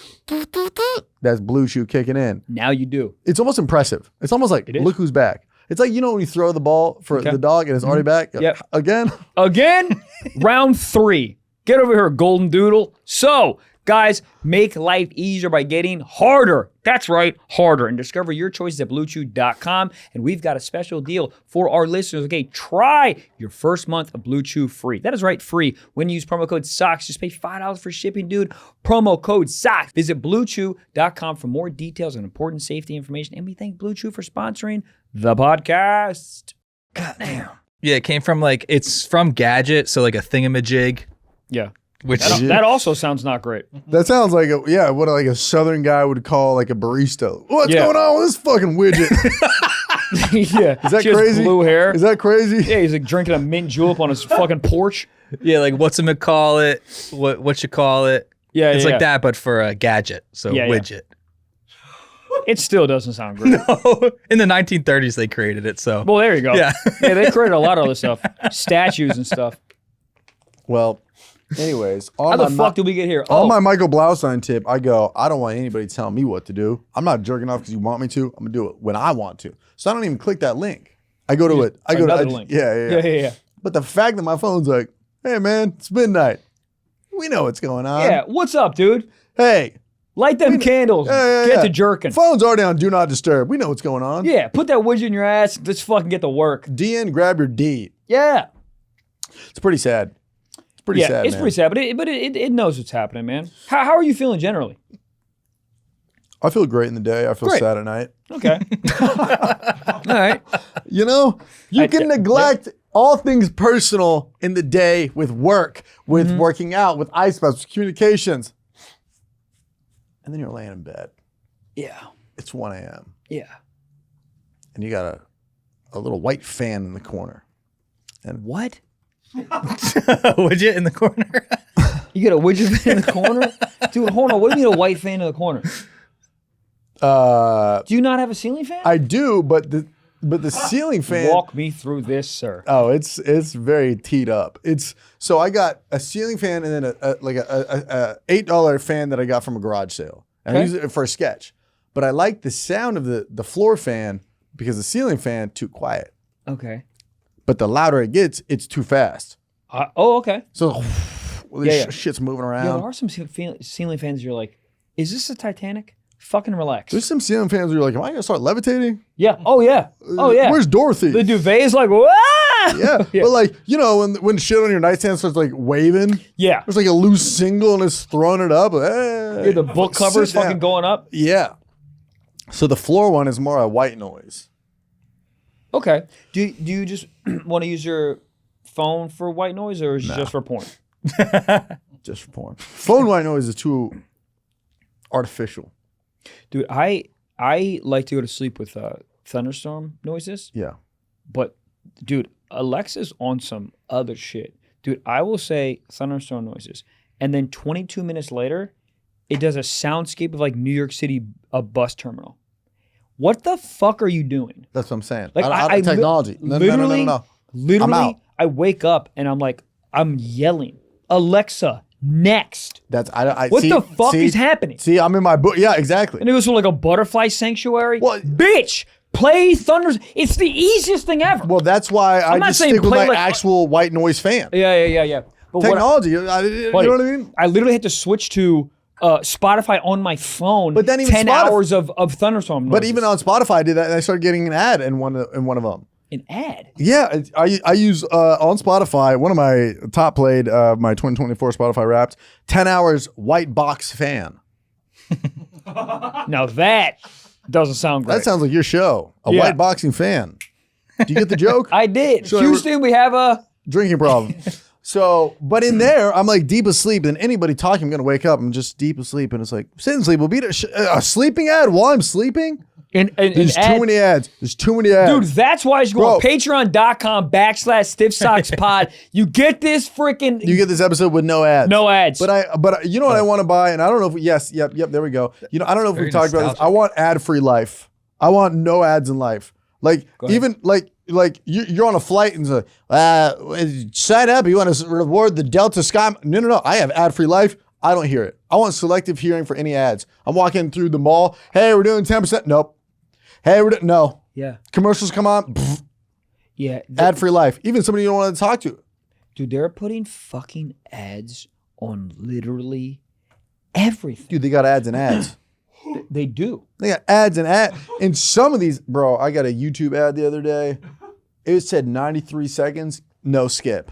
That's Blue Chew kicking in. Now you do. It's almost impressive. It's almost like, is. look who's back. It's like, you know, when you throw the ball for Okay. the dog and it's already back? Yep. Again? Again, round 3. Get over here, golden doodle. So, guys, make life easier by getting harder. That's right, harder. And discover your choices at BlueChew.com. And we've got a special deal for our listeners. Okay, try your first month of Blue Chew free. That is right, free. When you use promo code SOCKS, just pay $5 for shipping, dude. Promo code SOCKS. Visit BlueChew.com for more details and important safety information. And we thank Blue Chew for sponsoring the podcast. Goddamn. Yeah, it came from like, it's from Gadget, so like a thingamajig, Yeah. which That also sounds not great. That sounds like what like a Southern guy would call like a barista. What's Yeah. going on with this fucking widget? Yeah. Is that She has crazy? blue hair. Is that crazy? Yeah, he's like drinking a mint julep on his fucking porch. yeah, like call it, what you call it. Yeah, It's yeah, like yeah. that, but for a gadget, so Yeah, yeah. widget. It still doesn't sound great. In the 1930s, they created it, so. Well, there you go. Yeah. Yeah, they created a lot of other stuff. Statues and stuff. Well, anyways, How the fuck did we get here? on my Michael Blaustein tip, I go, I don't want anybody telling me what to do. I'm not jerking off because you want me to. I'm gonna do it when I want to. So I don't even click that link. I go to it. I go Another to link. Yeah. Yeah. But the fact that my phone's like, hey man, it's midnight. We know what's going on. Yeah, what's up, dude? Hey, Light them candles. Get to jerking. phone's already on Do Not Disturb. We know what's going on. Yeah, put that widget in your ass. Let's fucking get to work. DN, grab your D. Yeah. It's pretty sad. It's pretty sad. It's man. pretty sad, but it knows what's happening, man. How are you feeling generally? I feel great in the day. I feel Great. sad at night. Okay. All right. You know, you can yeah. neglect all things personal in the day with work, with working out, with ice baths, with communications. And then you're laying in bed. Yeah. It's 1 a.m. Yeah. and you got a little white fan in the corner. What? Widget in the corner. You get a widget fan in the corner? Dude, hold on. What do you mean a white fan in the corner? Do you not have a ceiling fan? I do, but the ceiling fan. Walk me through this, sir. Oh, it's very teed up. So I got a ceiling fan and then a $8 fan that I got from a garage sale. And I Okay. use it for a sketch. But I like the sound of the floor fan because the ceiling fan too quiet. Okay. But the louder it gets, it's too fast. Okay. So Yeah. shit's moving Yeah, there around. are some ceiling fans you're like, is this the Titanic? Fucking relax. There's some ceiling fans where you're like, am I gonna start levitating? Yeah. Oh, yeah. Oh, yeah. Where's Dorothy? The duvet is like, wah! Yeah. But like, you know, when shit on your nightstand starts like waving, Yeah. there's like a loose single and it's throwing it up. Hey, Yeah, the book cover's sit down. fucking going up. Yeah. So the floor one is more a white noise. Okay. Do you just want to use your phone for white noise, or is it just for porn? Just for porn. Phone white noise is too artificial. Dude, I like to go to sleep with thunderstorm noises, Yeah. but dude, Alexa's on some other shit. Dude, I will say thunderstorm noises, and then 22 minutes later, it does a soundscape of like New York City, a bus terminal. What the fuck are you doing? That's what I'm saying. Like I technology. No. Literally, I'm out. I wake up and I'm like, I'm yelling, Alexa, next. What the fuck is happening? See, I'm in my book. Yeah, exactly. And it goes from like a butterfly sanctuary. What? Bitch, play Thunders. It's the easiest thing ever. Well, that's why I not just saying stick with play my like- actual white noise fan. Yeah. But what Technology. You know what I mean? I literally had to switch to Spotify on my phone. But then even 10 hours of thunderstorm noises. But even on Spotify, I did that, and I started getting an ad in one of them. an ad. Yeah, I use on Spotify, one of my top played, my 2024 Spotify Wrapped, 10 hours white box fan. Now that doesn't sound great. That sounds like your show. A Yeah. white boxing fan. Do you get the joke? I did. So Houston, we have a. Drinking problem. So, but in there, I'm like deep asleep, and anybody talking, I'm going to wake up. I'm just deep asleep, and it's like, sit and sleep. We'll beat a sleeping ad while I'm sleeping? There's too many ads. There's too many ads. Dude, that's why you should go on Bro. patreon.com/stiffsockspod. You get this freaking You get this episode with no ads. no ads. But you know what I want to buy, and I don't know if yep, there we go. You know, I don't know if we Very talked about this. nostalgic. I want ad-free life. I want no ads in life. Like even like you're on a flight and it's like, sign up. You want to reward the Delta Sky? No. I have ad-free life. I don't hear it. I want selective hearing for any ads. I'm walking through the mall. Hey, we're doing 10%. Nope. Hey, no. yeah. Commercials come on. Pfft, Yeah. ad-free life. Even somebody you don't want to talk to. Dude, they're putting fucking ads on literally everything. Dude, they got ads and ads. They do. They got ads and ads. And some of these, bro, I got a YouTube ad the other day. It said 93 seconds, no skip.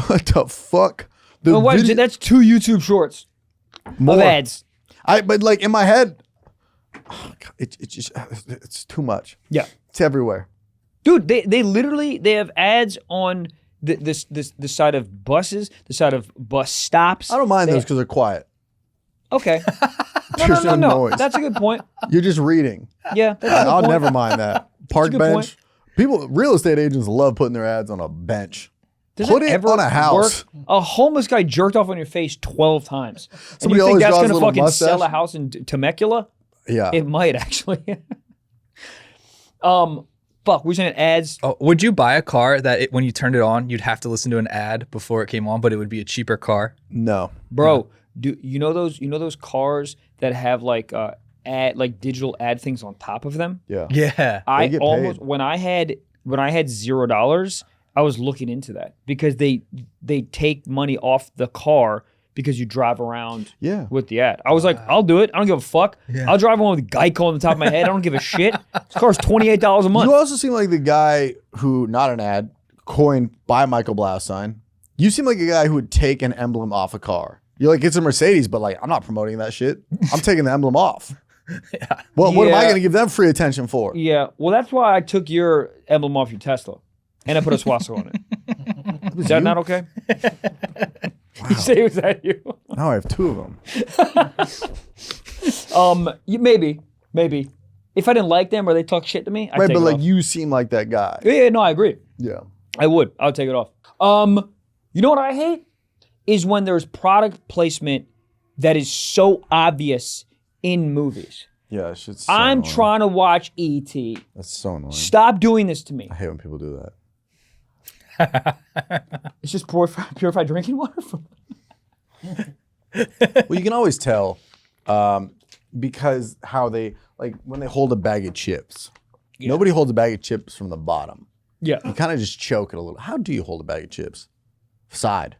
What the fuck? The Well, video- that's 2 YouTube shorts more. of ads. But like in my head, oh God, it's too much. Yeah. It's everywhere. Dude, they literally they have ads on the side of buses, the side of bus stops. I don't mind those because they're quiet. Okay. There's No. noise. That's a good point. You're just reading. Yeah, that's a good I'll point. never mind that. Park good bench. Real estate agents love putting their ads on a bench. Does Put it it ever on a house. work? A homeless guy jerked off on your face 12 times. And Somebody you think always that's draws a gonna little fucking mustache. sell a house in Temecula? Yeah. It might actually. Fuck, we're saying ads. Oh, would you buy a car that when you turned it on, you'd have to listen to an ad before it came on, but it would be a cheaper car? No. Bro, do you know those cars that have like ad like digital ad things on top of them? Yeah. Yeah. I get almost paid. when I had $0, I was looking into that because they take money off the car because you drive around Yeah. with the ad. I was like, I'll do it. I don't give a fuck. Yeah. I'll drive one with Geico on the top of my head. I don't give a shit. This car's $28 a month. You also seem like the guy who, not an ad, coined by Michael Blaustein. You seem like a guy who would take an emblem off a car. You're like, it's a Mercedes, but like, I'm not promoting that shit. I'm taking the emblem off. Well, what am I Yeah. going to give them free attention for? Yeah, well, that's why I took your emblem off your Tesla, and I put a swastika on it. Is that not okay? You say it was that you? Now I have two of them. Maybe. If I didn't like them or they talk shit to me, I'd Right, take but it like off. you seem like that guy. Yeah, no, I agree. Yeah. I would. I would take it off. You know what I hate is when there's product placement that is so obvious in movies. Yeah, it's just so I'm annoying. trying to watch E.T. That's so annoying. Stop doing this to me. I hate when people do that. It's just purified drinking water. Well, you can always tell because how they, like when they hold a bag of chips. Nobody holds a bag of chips from the bottom. Yeah. You kind of just choke it a little. How do you hold a bag of chips? Side.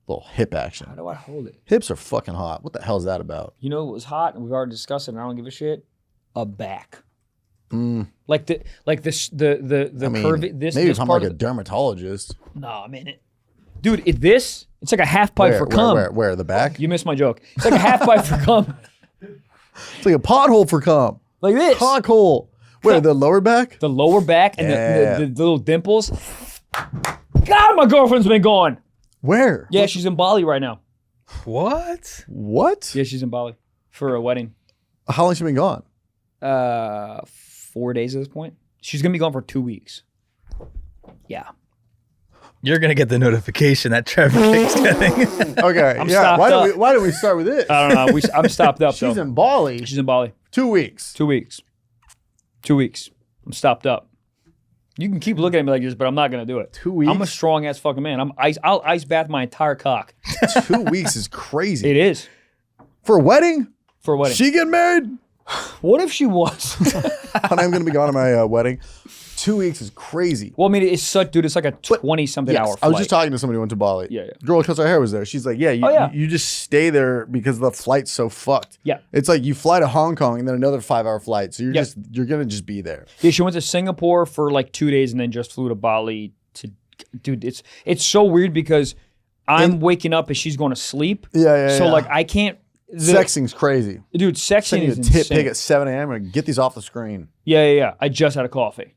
Little hip action. How do I hold it? Hips are fucking hot. What the hell is that about? You know what was hot, and we've already discussed it, and I don't give a shit? A back. Like the curve. maybe This if I'm part like a of dermatologist. no, I'm in it. Dude, it's like a half pipe for cum. Where? The back? You missed my joke. It's like a half pipe for cum. It's like a pothole for cum. Like this. Cock hole. Where, the lower back? The lower back and Yeah. the little dimples. God, my girlfriend's been gone. Where? Yeah, she's in Bali right now. What? What? Yeah, she's in Bali for a wedding. How long she been gone? 4 days at this point. She's gonna be gone for 2 weeks. Yeah. You're going to get the notification that Trevor keeps getting. Okay. I'm yeah. stopped up. Why don't we start with this? I don't know. I'm stopped up She's though. in Bali. She's in Bali. 2 weeks. 2 weeks. 2 weeks. I'm stopped up. You can keep looking at me like this, but I'm not gonna do it. 2 weeks? I'm a strong ass fucking man. I'll ice bath my entire cock. 2 weeks is crazy. It is For a wedding? for a wedding. She get married? What if she was? Honey, I'm going to be gone on my wedding. 2 weeks is crazy. Well, I mean, it's such, dude. It's like a 20-something hour flight. I was just talking to somebody who went to Bali. Yeah, yeah. Girl who cuts her hair was there. She's like, yeah, you just stay there because the flight's so fucked. Yeah. It's like you fly to Hong Kong and then another 5-hour flight. So you're Yeah. you're going to just be there. Yeah, she went to Singapore for like 2 days and then just flew to Bali to. Dude, it's so weird because I'm waking up and she's going to sleep. Yeah. So like I can't. Sexting's crazy. Dude, sexting Send you is a tip insane. pic at 7 a.m. and get these off the screen. Yeah. I just had a coffee.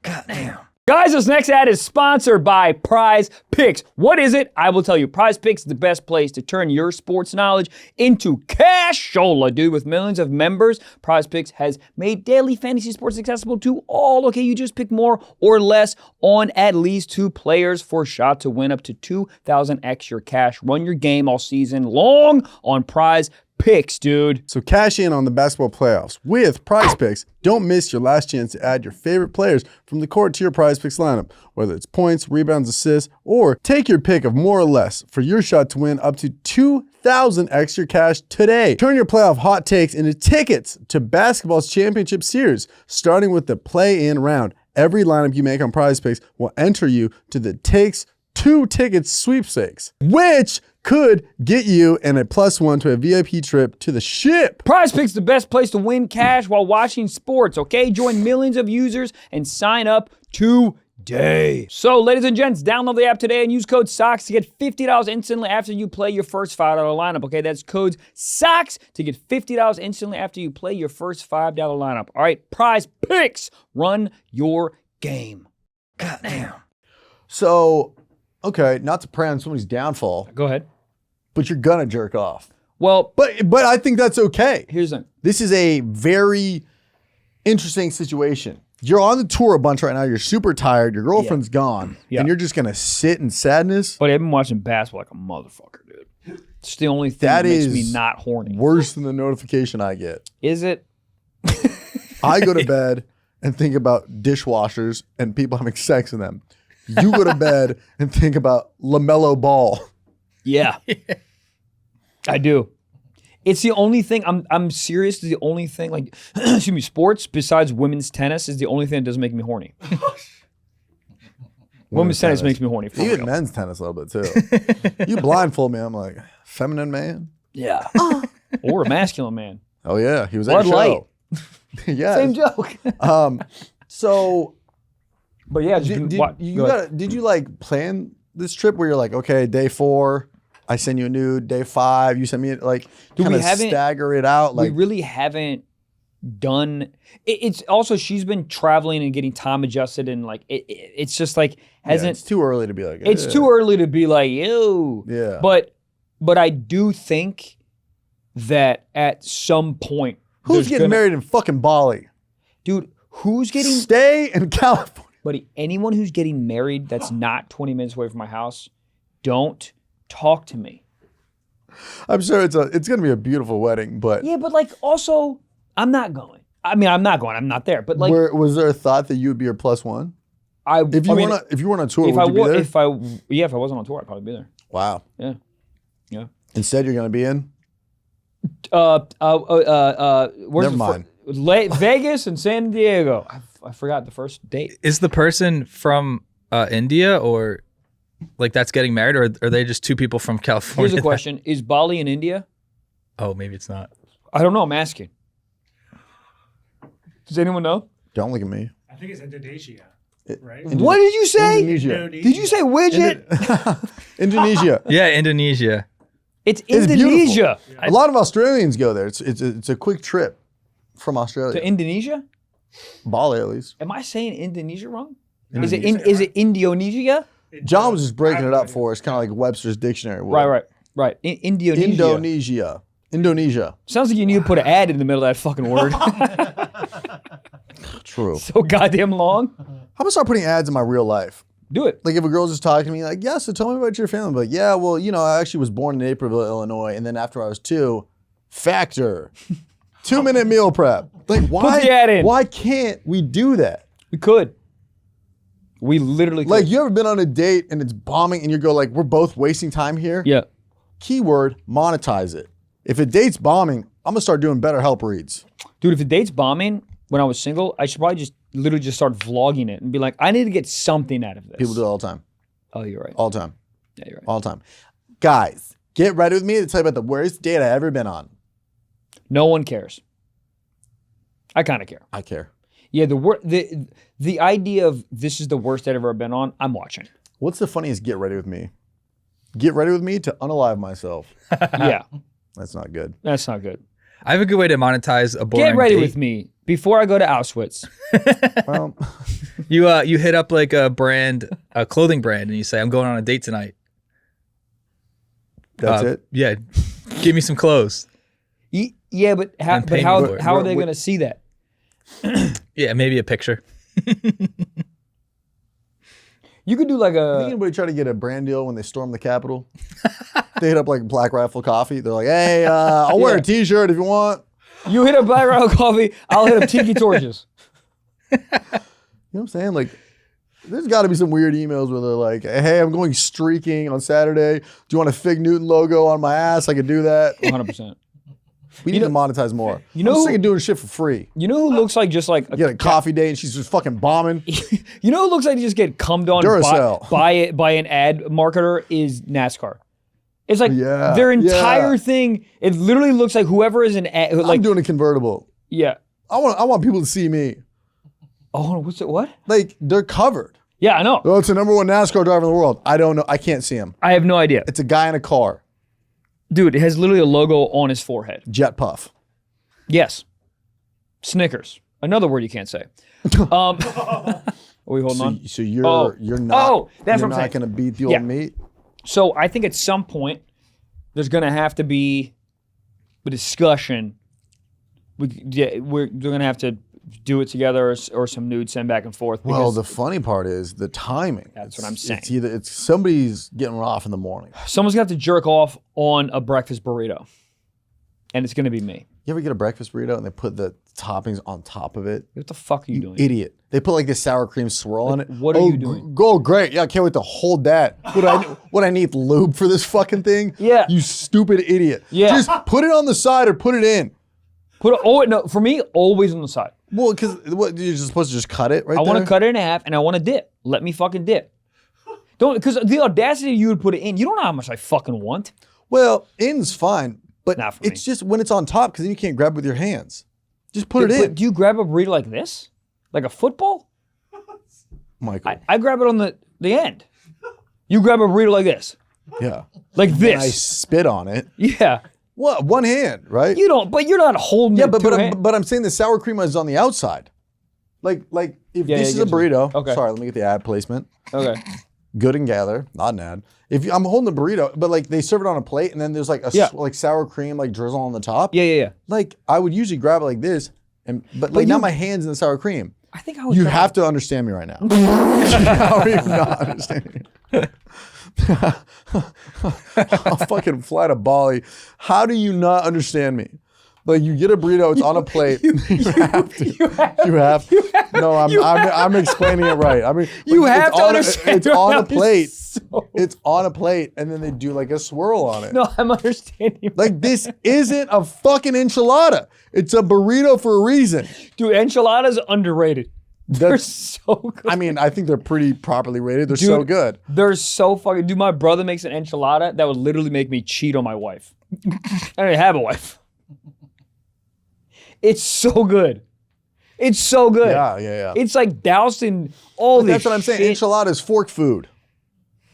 God damn. Guys, this next ad is sponsored by Prize Picks. What is it? I will tell you. Prize Picks is the best place to turn your sports knowledge into cashola, dude. With millions of members, Prize Picks has made daily fantasy sports accessible to all. Okay, you just pick more or less on at least 2 players for a shot to win up to 2,000x your cash. Run your game all season long on Prize Picks, dude. So cash in on the basketball playoffs with Prize Picks. Don't miss your last chance to add your favorite players from the court to your Prize Picks lineup, whether it's points, rebounds, assists, or take your pick of more or less for your shot to win up to 2,000 extra cash today. Turn your playoff hot takes into tickets to basketball's championship series, starting with the play-in round. Every lineup you make on Prize Picks will enter you to the Takes 2 Tickets sweepstakes, which could get you and a +1 to a VIP trip to the ship. Prize Picks is the best place to win cash while watching sports, okay? Join millions of users and sign up today. So, ladies and gents, download the app today and use code SOCKS to get $50 instantly after you play your first $5 lineup, okay? That's code SOCKS to get $50 instantly after you play your first $5 lineup. All right, Prize Picks, run your game. God damn. So, okay, not to prey on somebody's downfall, Go ahead. but you're gonna jerk off. Well, But I think that's okay. here's the thing. This is a very interesting situation. You're on the tour a bunch right now. You're super tired. Your girlfriend's gone, Yeah. and you're just gonna sit in sadness. But I've been watching basketball like a motherfucker, dude. It's the only thing That that makes is me not horny. Worse than the notification I get. Is it? I go to bed and think about dishwashers and people having sex in them. You go to bed and think about LaMelo Ball. Yeah. I do. It's the only thing. I'm serious. It's the only thing. Like, excuse me, sports besides women's tennis is the only thing that doesn't make me horny. Women's tennis makes me horny. For Even real. men's tennis a little bit too. You blindfold me, I'm like, feminine man? Yeah. Or a masculine man. Oh yeah, he was Bud at your Light. show. Yeah. Same joke. So But yeah, just did you like plan this trip where you're like, okay, day 4, I send you a nude, day 5, you send me like kind of stagger it out? we Like really haven't done. It's also she's been traveling and getting time adjusted and like it's just like yeah, hasn't. it's too early to be like It's too early to be like, ew. Yeah. But I do think that at some point, Who's getting married in fucking Bali? dude? Who's getting? Stay in California. Buddy, anyone who's getting married that's not 20 minutes away from my house, don't talk to me. I'm sure it's gonna be a beautiful wedding, but Yeah, but like also, I'm not going. I mean, I'm not going. I'm not there. But like, was there a thought that you would be your +1? If you weren't on tour, would you be there? If I wasn't on tour, I'd probably be there. Wow. Yeah. Instead, you're gonna be in. Where's Never mind. Vegas and San Diego. I forgot the first date. Is the person from India or like that's getting married, or are they just two people from California? Here's a question: is Bali in India? Oh, maybe it's not. I don't know. I'm asking. Does anyone know? Don't look at me. I think it's Indonesia, right? What did you say? Indonesia. Did you say widget? Indonesia. Yeah, Indonesia. It's It's Indonesia. A lot of Australians go there. It's a quick trip from Australia. To Indonesia? Bali, at least. Am I saying Indonesia wrong? Indonesia. Is it Indonesia? John was just breaking it up for us, kind of like Webster's dictionary. would. Right. Indonesia. Indonesia. Sounds like you need to put an ad in the middle of that fucking word. True. So goddamn long. I'm gonna start putting ads in my real life. Do it. Like if a girl's just talking to me, like, yeah, so tell me about your family. But yeah, well, I actually was born in Naperville, Illinois, and then after I was 2, Factor, 2-minute meal prep. Like, why? Put the ad in. Why can't we do that? We could. We literally could. Like, you ever been on a date and it's bombing, and you go like, we're both wasting time here? Yeah. Keyword: monetize it. If a date's bombing, I'm gonna start doing BetterHelp reads. Dude, if the date's bombing when I was single, I should probably just literally just start vlogging it and be like, I need to get something out of this. People do it all the time. Oh, you're right. All the time. Yeah, you're right. All the time. Guys, get ready with me to tell you about the worst date I've ever been on. No one cares. I kind of care. I care. Yeah, the idea of this is the worst I've ever been on, I'm watching. What's the funniest get ready with me? Get ready with me to unalive myself. Yeah, That's not good. that's not good. I have a good way to monetize a boring Get ready date. with me before I go to Auschwitz. Well, You hit up like a clothing brand, and you say, "I'm going on a date tonight." that's it. Yeah, give me some clothes. Yeah, but how And pay me for it. how are they going to see that? Yeah, maybe a picture. You could do like Think a anybody try to get a brand deal when they storm the Capitol? They hit up like Black Rifle Coffee. They're like, hey, I'll wear a T-shirt if you want. you hit a Black Rifle Coffee, I'll hit up Tiki Torches. You know what I'm saying? Like, there's got to be some weird emails where they're like, hey, I'm going streaking on Saturday. Do you want a Fig Newton logo on my ass? I could do that. 100%. We need to monetize more. You know I'm who- sick of doing shit for free. You know who looks like just like Get a coffee day and she's just fucking bombing. You know who looks like they just get cummed on Duracell. by an ad marketer is NASCAR. It's like Yeah, their entire yeah. thing. It literally looks like whoever is an ad. I'm Like doing a convertible. yeah. I want people to see me. Oh, what's it? What? Like, they're covered. Yeah, I know. Oh, it's the #1 NASCAR driver in the world. I don't know. I can't see him. I have no idea, It's a guy in a car. dude. It has literally a logo on his forehead. Jet puff. Yes. Snickers. Another word you can't say. Are we holding on? So you're Oh. not. Oh, that's you're what I'm not saying. going to beat the old Yeah. meat. So I think at some point there's going to have to be a discussion. We're going to have to do it together or some nudes send back and forth. Well, because the funny part is the timing. That's what I'm saying. It's somebody's getting off in the morning. someone's going to have to jerk off on a breakfast burrito. And it's going to be me. You ever get a breakfast burrito and they put the toppings on top of it? What the fuck are you doing? Idiot. They put like this sour cream swirl on it. what are you doing? Go great. Yeah, I can't wait to hold that. What I need lube for this fucking thing? Yeah. You stupid idiot. Yeah. Just put it on the side or put it in. No, for me, always on the side. Well, because what you're just supposed to just cut it right I there? want to cut it in half and I want to dip. Let me fucking dip. Don't, because the audacity you would put it in, you don't know how much I fucking want. Well, in's fine, but Not for it's me. just when it's on top because then you can't grab it with your hands. Just put it in. But do you grab a burrito like this? Like a football? Michael. I grab it on the end. You grab a burrito like this. Yeah. Like And I this. spit on it. Yeah. What? One hand, right? You don't, but you're not holding Yeah, it but two but hands. I'm, but I'm saying the sour cream is on the outside. Like if Yeah, this yeah, is a get you. burrito. Okay. Sorry, let me get the ad placement. Okay. Good and Gather, not an ad. If I'm holding the burrito, but like they serve it on a plate and then there's like like sour cream like drizzle on the top. Yeah. Like I would usually grab it like this, but like now my hands in the sour cream. I think I would You grab have to understand me right now. How are you not understanding me? I'll fucking fly to Bali. How do you not understand me? Like you get a burrito, it's on a plate. You have to. No, I'm explaining it right. I mean, You like, have it's to on understand It's right on now. a plate. So- It's on a plate, and then they do like a swirl on it. No, I'm understanding. Like this isn't a fucking enchilada. It's a burrito for a reason. Dude, enchiladas are underrated. They're That's, so good. I mean, I think they're pretty properly rated. They're so Dude, good. They're so fucking. Dude, my brother makes an enchilada that would literally make me cheat on my wife. I don't even have a wife. It's so good. It's so good. Yeah. It's like doused in all this. That's what I'm saying. shit. Enchilada is fork food.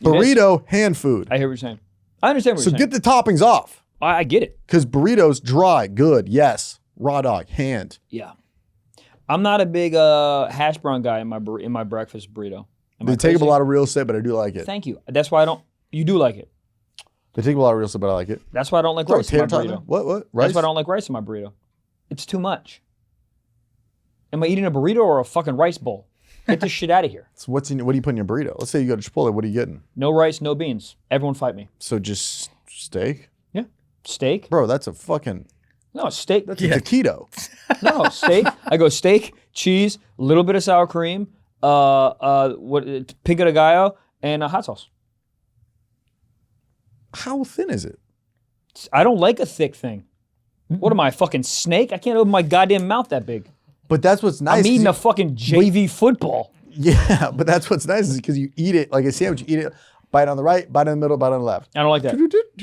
It is. Burrito, hand food. I hear what you're saying. I understand what So you're saying. get the toppings off. I get it. Because burritos, dry, good, yes. Raw dog, hand. Yeah. I'm not a big hash brown guy in my breakfast burrito. Am I They take up a crazy? lot of real estate, but I do like it. Thank you. That's why I don't. You do like it. They take up a lot of real estate, but I like it. That's why I don't like Throw rice in my tater tot in there? burrito. What? Rice? That's why I don't like rice in my burrito. It's too much. Am I eating a burrito or a fucking rice bowl? Get this shit out of here. So what do you put in your burrito? Let's say you go to Chipotle. What are you getting? No rice, no beans. Everyone fight me. So just steak? Yeah. Steak? Bro, that's a fucking, No, steak. that's a taquito. No, steak. I go steak, cheese, a little bit of sour cream, pico de gallo, and hot sauce. How thin is it? I don't like a thick thing. What am I, a fucking snake? I can't open my goddamn mouth that big. But that's what's nice. I'm eating 'cause a fucking JV football. Yeah, but that's what's nice is because you eat it like a sandwich. You eat it, bite on the right, bite in the middle, bite on the left. I don't like that.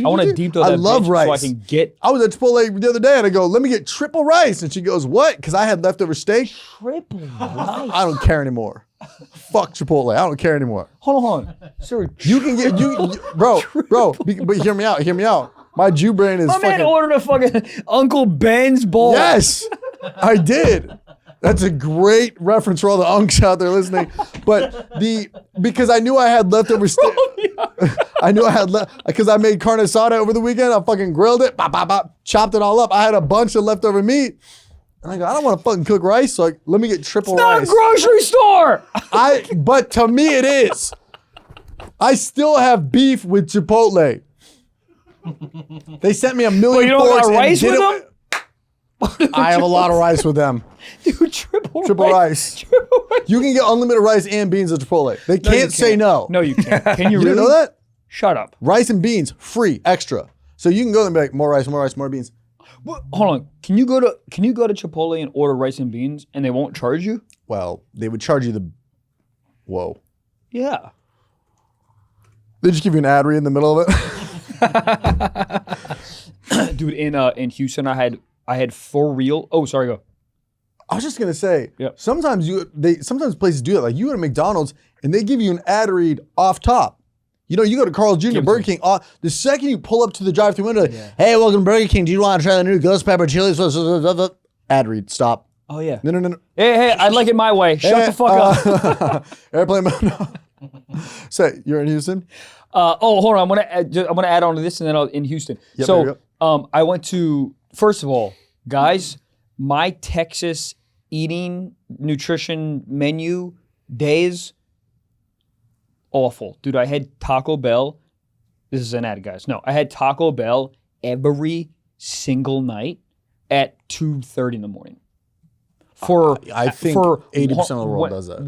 I want to deep throw I that love bitch rice. so I can get I was at Chipotle the other day and I go, let me get triple rice. And she goes, what? Because I had leftover steak. triple rice. I don't care anymore. Fuck Chipotle. I don't care anymore. Hold on. Sir, You can get, bro, but hear me out. My Jew brain is my man fucking, ordered a fucking Uncle Ben's bowl. yes, I did. That's a great reference for all the unks out there listening. But because I knew I had leftover steak. I knew I had because I made carne asada over the weekend. I fucking grilled it, chopped it all up. I had a bunch of leftover meat. And I go, I don't want to fucking cook rice, so let me get triple Not a rice. grocery store. But to me it is. I still have beef with Chipotle. They sent me a million you don't forks got and rice with didn't- I have a lot of rice with them. Dude, triple rice. Triple rice. You can get unlimited rice and beans at Chipotle. They No, you can't say no. No, you can't. Can you You really? didn't know that? Shut up. Rice and beans, free, extra. So you can go there and be like, more rice, more beans. Hold on. Can you go to Chipotle and order rice and beans and they won't charge you? Well, they would charge you the, whoa. Yeah. They just give you an ad read in the middle of it. Dude, in Houston I had for real. Oh, sorry, go. I was just gonna say, Yeah. sometimes places do it. Like you go to McDonald's and they give you an ad read off top. You know, you go to Carl's Jr., Give Burger them. King. The second you pull up to the drive-thru window, hey, welcome to Burger King. Do you want to try the new ghost pepper chili? Ad read, stop. Oh yeah. No. Hey, I like it my way. Shut the fuck up. Airplane mode. No. So you're in Houston? Hold on. I'm gonna add on to this, and then I'll in Houston. Yep, there you I went to, first of all, guys, my Texas eating nutrition menu days, awful. Dude, I had Taco Bell. This is an ad, guys. No, I had Taco Bell every single night at 2:30 in the morning. I think 80% of the world does that.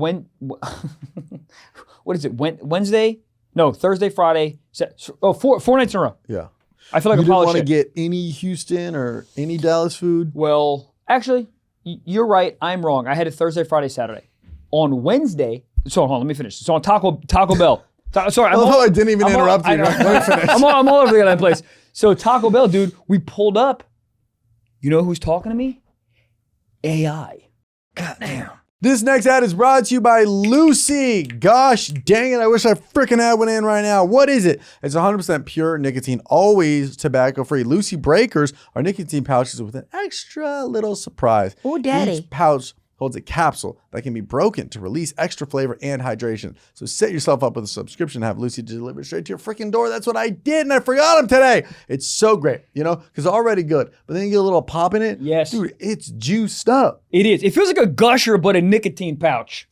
What is it? Wednesday? No, Thursday, Friday. 4 nights in a row. Yeah. I feel like You a didn't pile of want to shit. get any Houston or any Dallas food? Well, actually, you're right. I'm wrong. I had it Thursday, Friday, Saturday. On Wednesday, so hold on, let me finish. So on Taco Bell. Sorry, I didn't even interrupt you. Let me finish. I'm all over the goddamn place. So Taco Bell, dude, we pulled up. You know who's talking to me? AI. Goddamn. This next ad is brought to you by Lucy. Gosh dang it, I wish I freaking had one in right now. What is it? It's 100% pure nicotine, always tobacco-free. Lucy Breakers are nicotine pouches with an extra little surprise. Oh, daddy. Each pouch holds a capsule that can be broken to release extra flavor and hydration. So set yourself up with a subscription and have Lucy deliver straight to your freaking door. That's what I did, and I forgot them today. It's so great, because it's already good. But then you get a little pop in it. Yes. Dude, it's juiced up. It is. It feels like a gusher, but a nicotine pouch.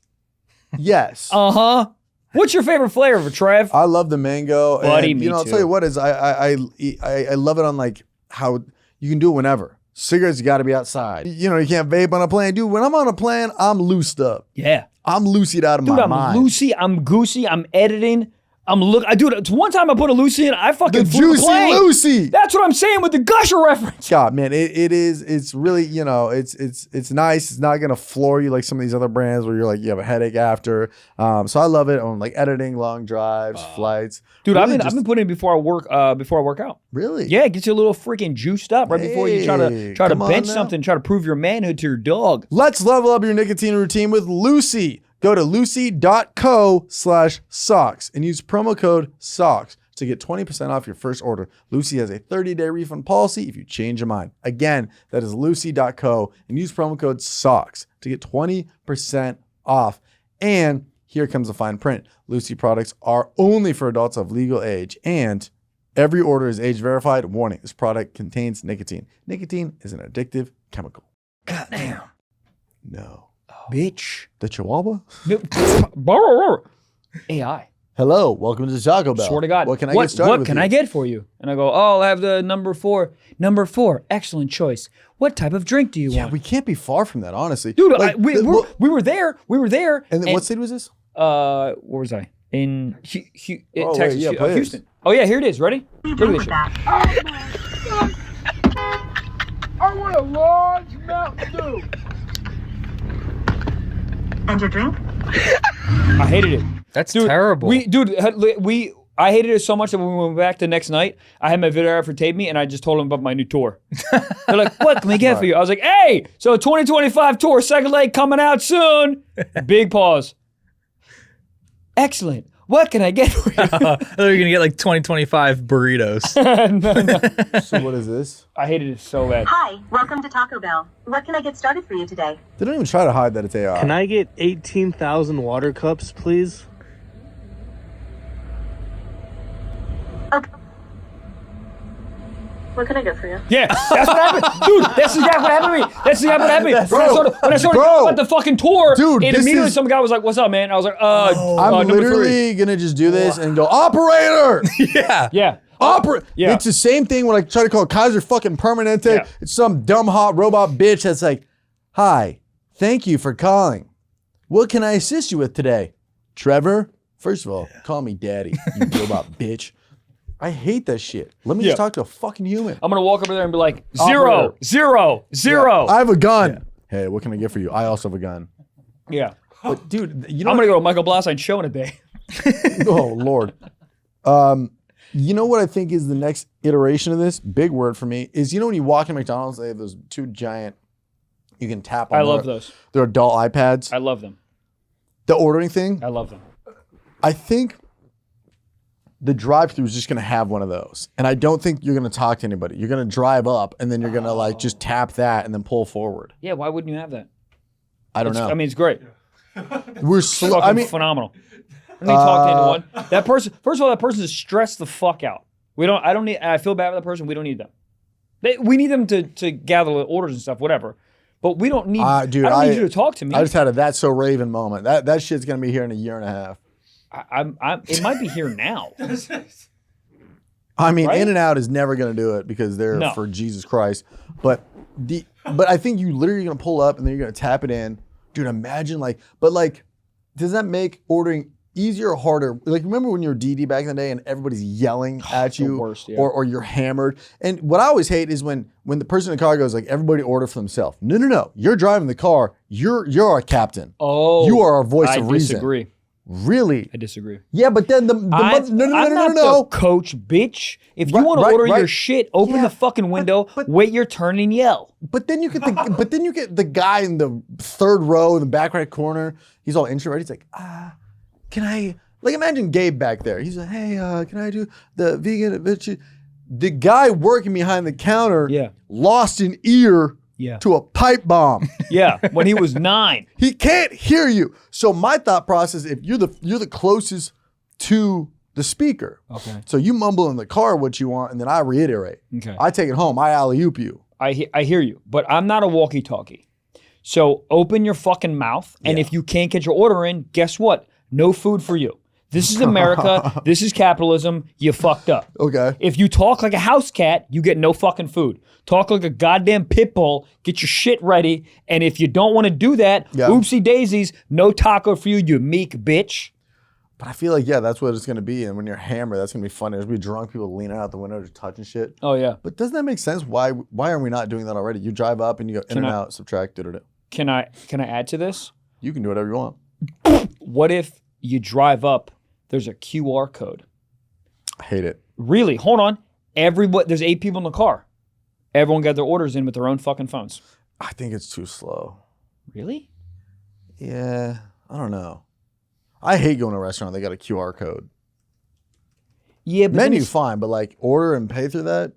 Yes. Uh-huh. What's your favorite flavor, Trev? I love the mango. Buddy, and, me I'll too. tell you what is I love it on like how you can do it whenever. Cigarettes, you got to be outside. You can't vape on a plane. Dude, when I'm on a plane, I'm loosed up. Yeah. I'm loosied out of Dude, my I'm mind. Lucy. I'm goosey. I'm editing. Dude, it's one time I put a Lucy in, I fucking The flew the juicy plane. Lucy. That's what I'm saying with the gusher reference. God, man, it's really, it's nice. It's not gonna floor you like some of these other brands where you're like you have a headache after. So I love it on like editing, long drives, flights. Dude, Really I've been putting it before I work out. Really? Yeah, it gets you a little freaking juiced up right before you try to come on bench now. something, try to prove your manhood to your dog. Let's level up your nicotine routine with Lucy. Go to lucy.co/socks and use promo code SOCKS to get 20% off your first order. Lucy has a 30-day refund policy if you change your mind. Again, that is lucy.co and use promo code SOCKS to get 20% off. And here comes the fine print. Lucy products are only for adults of legal age, and every order is age verified. Warning, this product contains nicotine. Nicotine is an addictive chemical. Goddamn. No. Bitch. The Chihuahua? AI. Hello, welcome to Taco Bell. Swear to God. What can I get started What with can you? I get for you? And I go, oh, I'll have the number 4. Number 4, excellent choice. What type of drink do you Yeah, want? we can't be far from that, honestly. Dude, Like, we were there. and then what city was this? Where was I? In Oh, Texas, wait, yeah, play this. Houston. Oh yeah, here it is. Ready? Look at this shit. I want a large Mountain Dew. And your drink? I hated it. That's Dude, terrible. I hated it so much that when we went back the next night, I had my videographer tape me and I just told him about my new tour. They're like, what can we get for you? I was like, hey, so 2025 tour, second leg coming out soon. Big pause. Excellent. What can I get for you? I thought you were gonna get like 2025 burritos. No. So what is this? I hated it so bad. Hi, welcome to Taco Bell. What can I get started for you today? They don't even try to hide that it's AI. Can I get 18,000 water cups, please? Okay. What can I get for you? Yeah, that's what happened. Dude, that's exactly what happened to me. That's exactly what happened to me. When I started bro. about the fucking tour, Dude, and this immediately is- some guy was like, what's up, man? I was like, I'm number literally 3. gonna just do this and go, operator! Yeah. Yeah. Yeah. It's the same thing when I try to call Kaiser fucking Permanente. Yeah. It's some dumb hot robot bitch that's like, hi, thank you for calling. What can I assist you with today? Trevor? First of all, call me daddy, you robot bitch. I hate that shit. Let me just talk to a fucking human. I'm going to walk over there and be like, Operator. 0, 0. I have a gun. Hey, what can I get for you? I also have a gun. Yeah. But dude, you know I'm going to go to Michael Blaustein show in a day. oh Lord. You know what I think is the next iteration of this? Big word for me is when you walk in McDonald's, they have those 2 giant. You can tap on. I love those. They're adult iPads. I love them. The ordering thing. I love them. I think the drive-thru is just going to have one of those, and I don't think you're going to talk to anybody. You're going to drive up, and then you're going to like just tap that and then pull forward. Yeah, why wouldn't you have that? I don't know. I mean, it's great. We're It's slow. fucking I mean, phenomenal. I need to talk to anyone. That person. First of all, that person is stressed the fuck out. We don't. I don't need. I feel bad for that person. We don't need them. We need them to gather the orders and stuff, whatever. But we don't need. dude, I don't need you to talk to me. I just had a That's So Raven moment. That shit's gonna be here in a year and a half. It might be here now. I mean, Right? In-N-Out is never gonna do it because they're No. for Jesus Christ. But I think you literally gonna pull up and then you're gonna tap it in, dude. Imagine does that make ordering easier or harder? Like, remember when you were DD back in the day and everybody's yelling at you, worst, yeah. or you're hammered? And what I always hate is when the person in the car goes like, everybody order for themselves. No. You're driving the car. You're our captain. Oh, You are our voice I of reason. disagree. Really? I disagree. Yeah, but then I'm not the coach, bitch. If you want to order your shit, open the fucking window, wait your turn, and yell. But then you get the guy in the third row in the back right corner. He's all introverted. He's like, can I, like, imagine Gabe back there. He's like, hey, can I do the vegan bitch? The guy working behind the counter lost an ear to a pipe bomb. Yeah, when he was 9. He can't hear you. So my thought process, if you're the closest to the speaker. Okay. So you mumble in the car what you want, and then I reiterate. Okay. I take it home. I alley-oop you. I hear you, but I'm not a walkie-talkie. So open your fucking mouth, and if you can't get your order in, guess what? No food for you. This is America. This is capitalism. You fucked up. Okay. If you talk like a house cat, you get no fucking food. Talk like a goddamn pit bull. Get your shit ready. And if you don't want to do that, oopsie daisies, no taco for you, you meek bitch. But I feel like, that's what it's going to be. And when you're hammered, that's going to be funny. There's going to be drunk people leaning out the window just touching shit. Oh, yeah. But doesn't that make sense? Why aren't we not doing that already? You drive up and you go in and out, subtract, da-da-da. Can I add to this? You can do whatever you want. What if you drive up, there's a QR code? I hate it. Really? Hold on. There's 8 people in the car. Everyone got their orders in with their own fucking phones. I think it's too slow. Really? Yeah, I don't know. I hate going to a restaurant. They got a QR code. Yeah, but Menu fine, but like order and pay through that.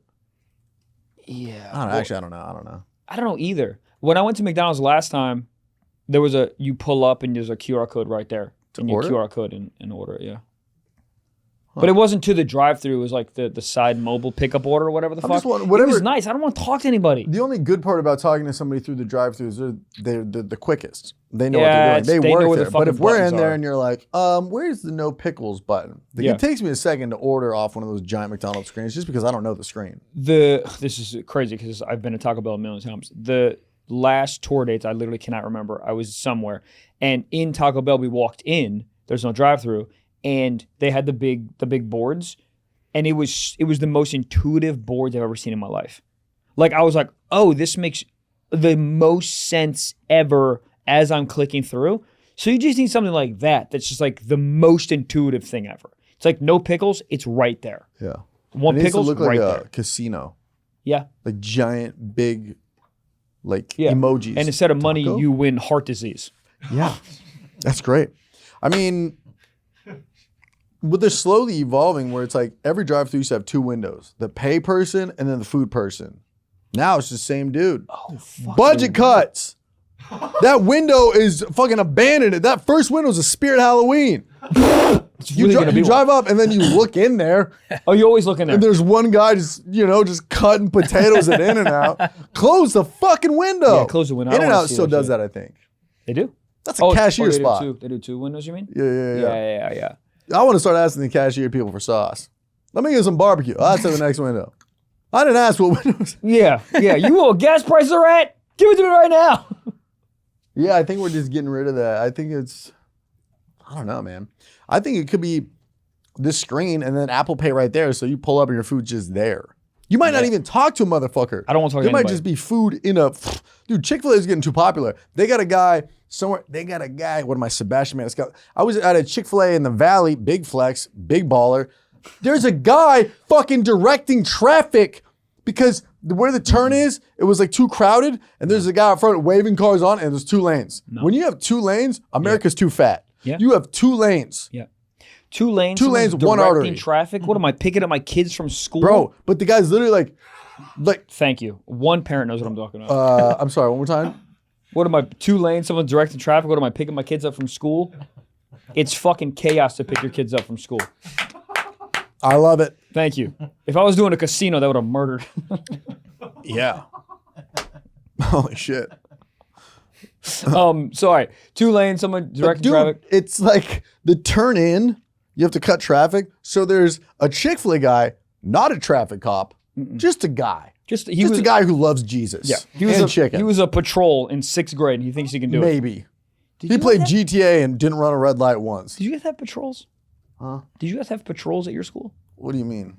Yeah. I don't know. Actually, I don't know. I don't know either. When I went to McDonald's last time, there was you pull up and there's a QR code right there. And you order? QR code and order it, yeah. But it wasn't to the drive-through. It was like the side mobile pickup order or whatever the fuck. just wondering, It was nice. I don't want to talk to anybody. The only good part about talking to somebody through the drive-thru is they're the quickest. They know what they're doing. They know work where the there. But if fucking we're in buttons there are. and you're like, where's the no pickles button? It takes me a second to order off one of those giant McDonald's screens just because I don't know the screen. This is crazy because I've been to Taco Bell a million times. The last tour dates, I literally cannot remember. I was somewhere. And in Taco Bell, we walked in. There's no drive-through. And they had the big boards. And it was the most intuitive boards I've ever seen in my life. Like, I was like, oh, this makes the most sense ever as I'm clicking through. So you just need something like that that's just like the most intuitive thing ever. It's like no pickles, it's right there. Yeah. One it needs to pickles, look right like a there. casino. Yeah. Like giant, big, emojis. And instead of money, Taco? you win heart disease. Yeah. That's great. I mean, but they're slowly evolving where it's like every drive-thru used to have 2 windows. The pay person and then the food person. Now it's the same dude. Oh, fuck. Budget cuts. That window is fucking abandoned. That first window is a Spirit Halloween. You drive up and then you look in there. Oh, you always look in there. And there's one guy just cutting potatoes at In-N-Out. Close the fucking window. Yeah, close the window. I don't In-N-Out wanna see still that does shit. that, I think. They do? That's a cashier they spot. They do 2 windows, you mean? Yeah. Yeah. I want to start asking the cashier people for sauce. Let me get some barbecue. That's in the next window. I didn't ask what windows. Yeah. You know what gas prices are at? Give it to me right now. Yeah, I think we're just getting rid of that. I think I don't know, man. I think it could be this screen and then Apple Pay right there. So you pull up and your food's just there. You might not even talk to a motherfucker. I don't want to talk to There might anybody. just be food in a... Dude, Chick-fil-A is getting too popular. They got a guy somewhere... What am I, Sebastian Maniscalco? I was at a Chick-fil-A in the Valley, big flex, big baller. There's a guy fucking directing traffic because where the turn is, it was like too crowded, and there's a guy out front waving cars on, and there's 2 lanes. When you have 2 lanes, America's too fat. Yeah. You have 2 lanes. Yeah. 2 lanes. 2 lanes, someone's one directing artery. Traffic. What am I picking up my kids from school? Bro, but the guy's literally like... Thank you. One parent knows what I'm talking about. I'm sorry, one more time. What am I? 2 lanes, someone directing traffic. What am I picking my kids up from school? It's fucking chaos to pick your kids up from school. I love it. Thank you. If I was doing a casino, that would have murdered. Yeah. Holy shit. Sorry. 2 lanes, someone directing Dude, traffic. it's like the turn in, you have to cut traffic. So there's a Chick-fil-A guy, not a traffic cop, just a guy. Just Just a guy who loves Jesus. Yeah, and chicken. He was a patrol in 6th grade, and he thinks he can do it. Maybe. Did He you played guys GTA and didn't run a red light once. Did you guys have patrols? Huh? Did you guys have patrols at your school? What do you mean?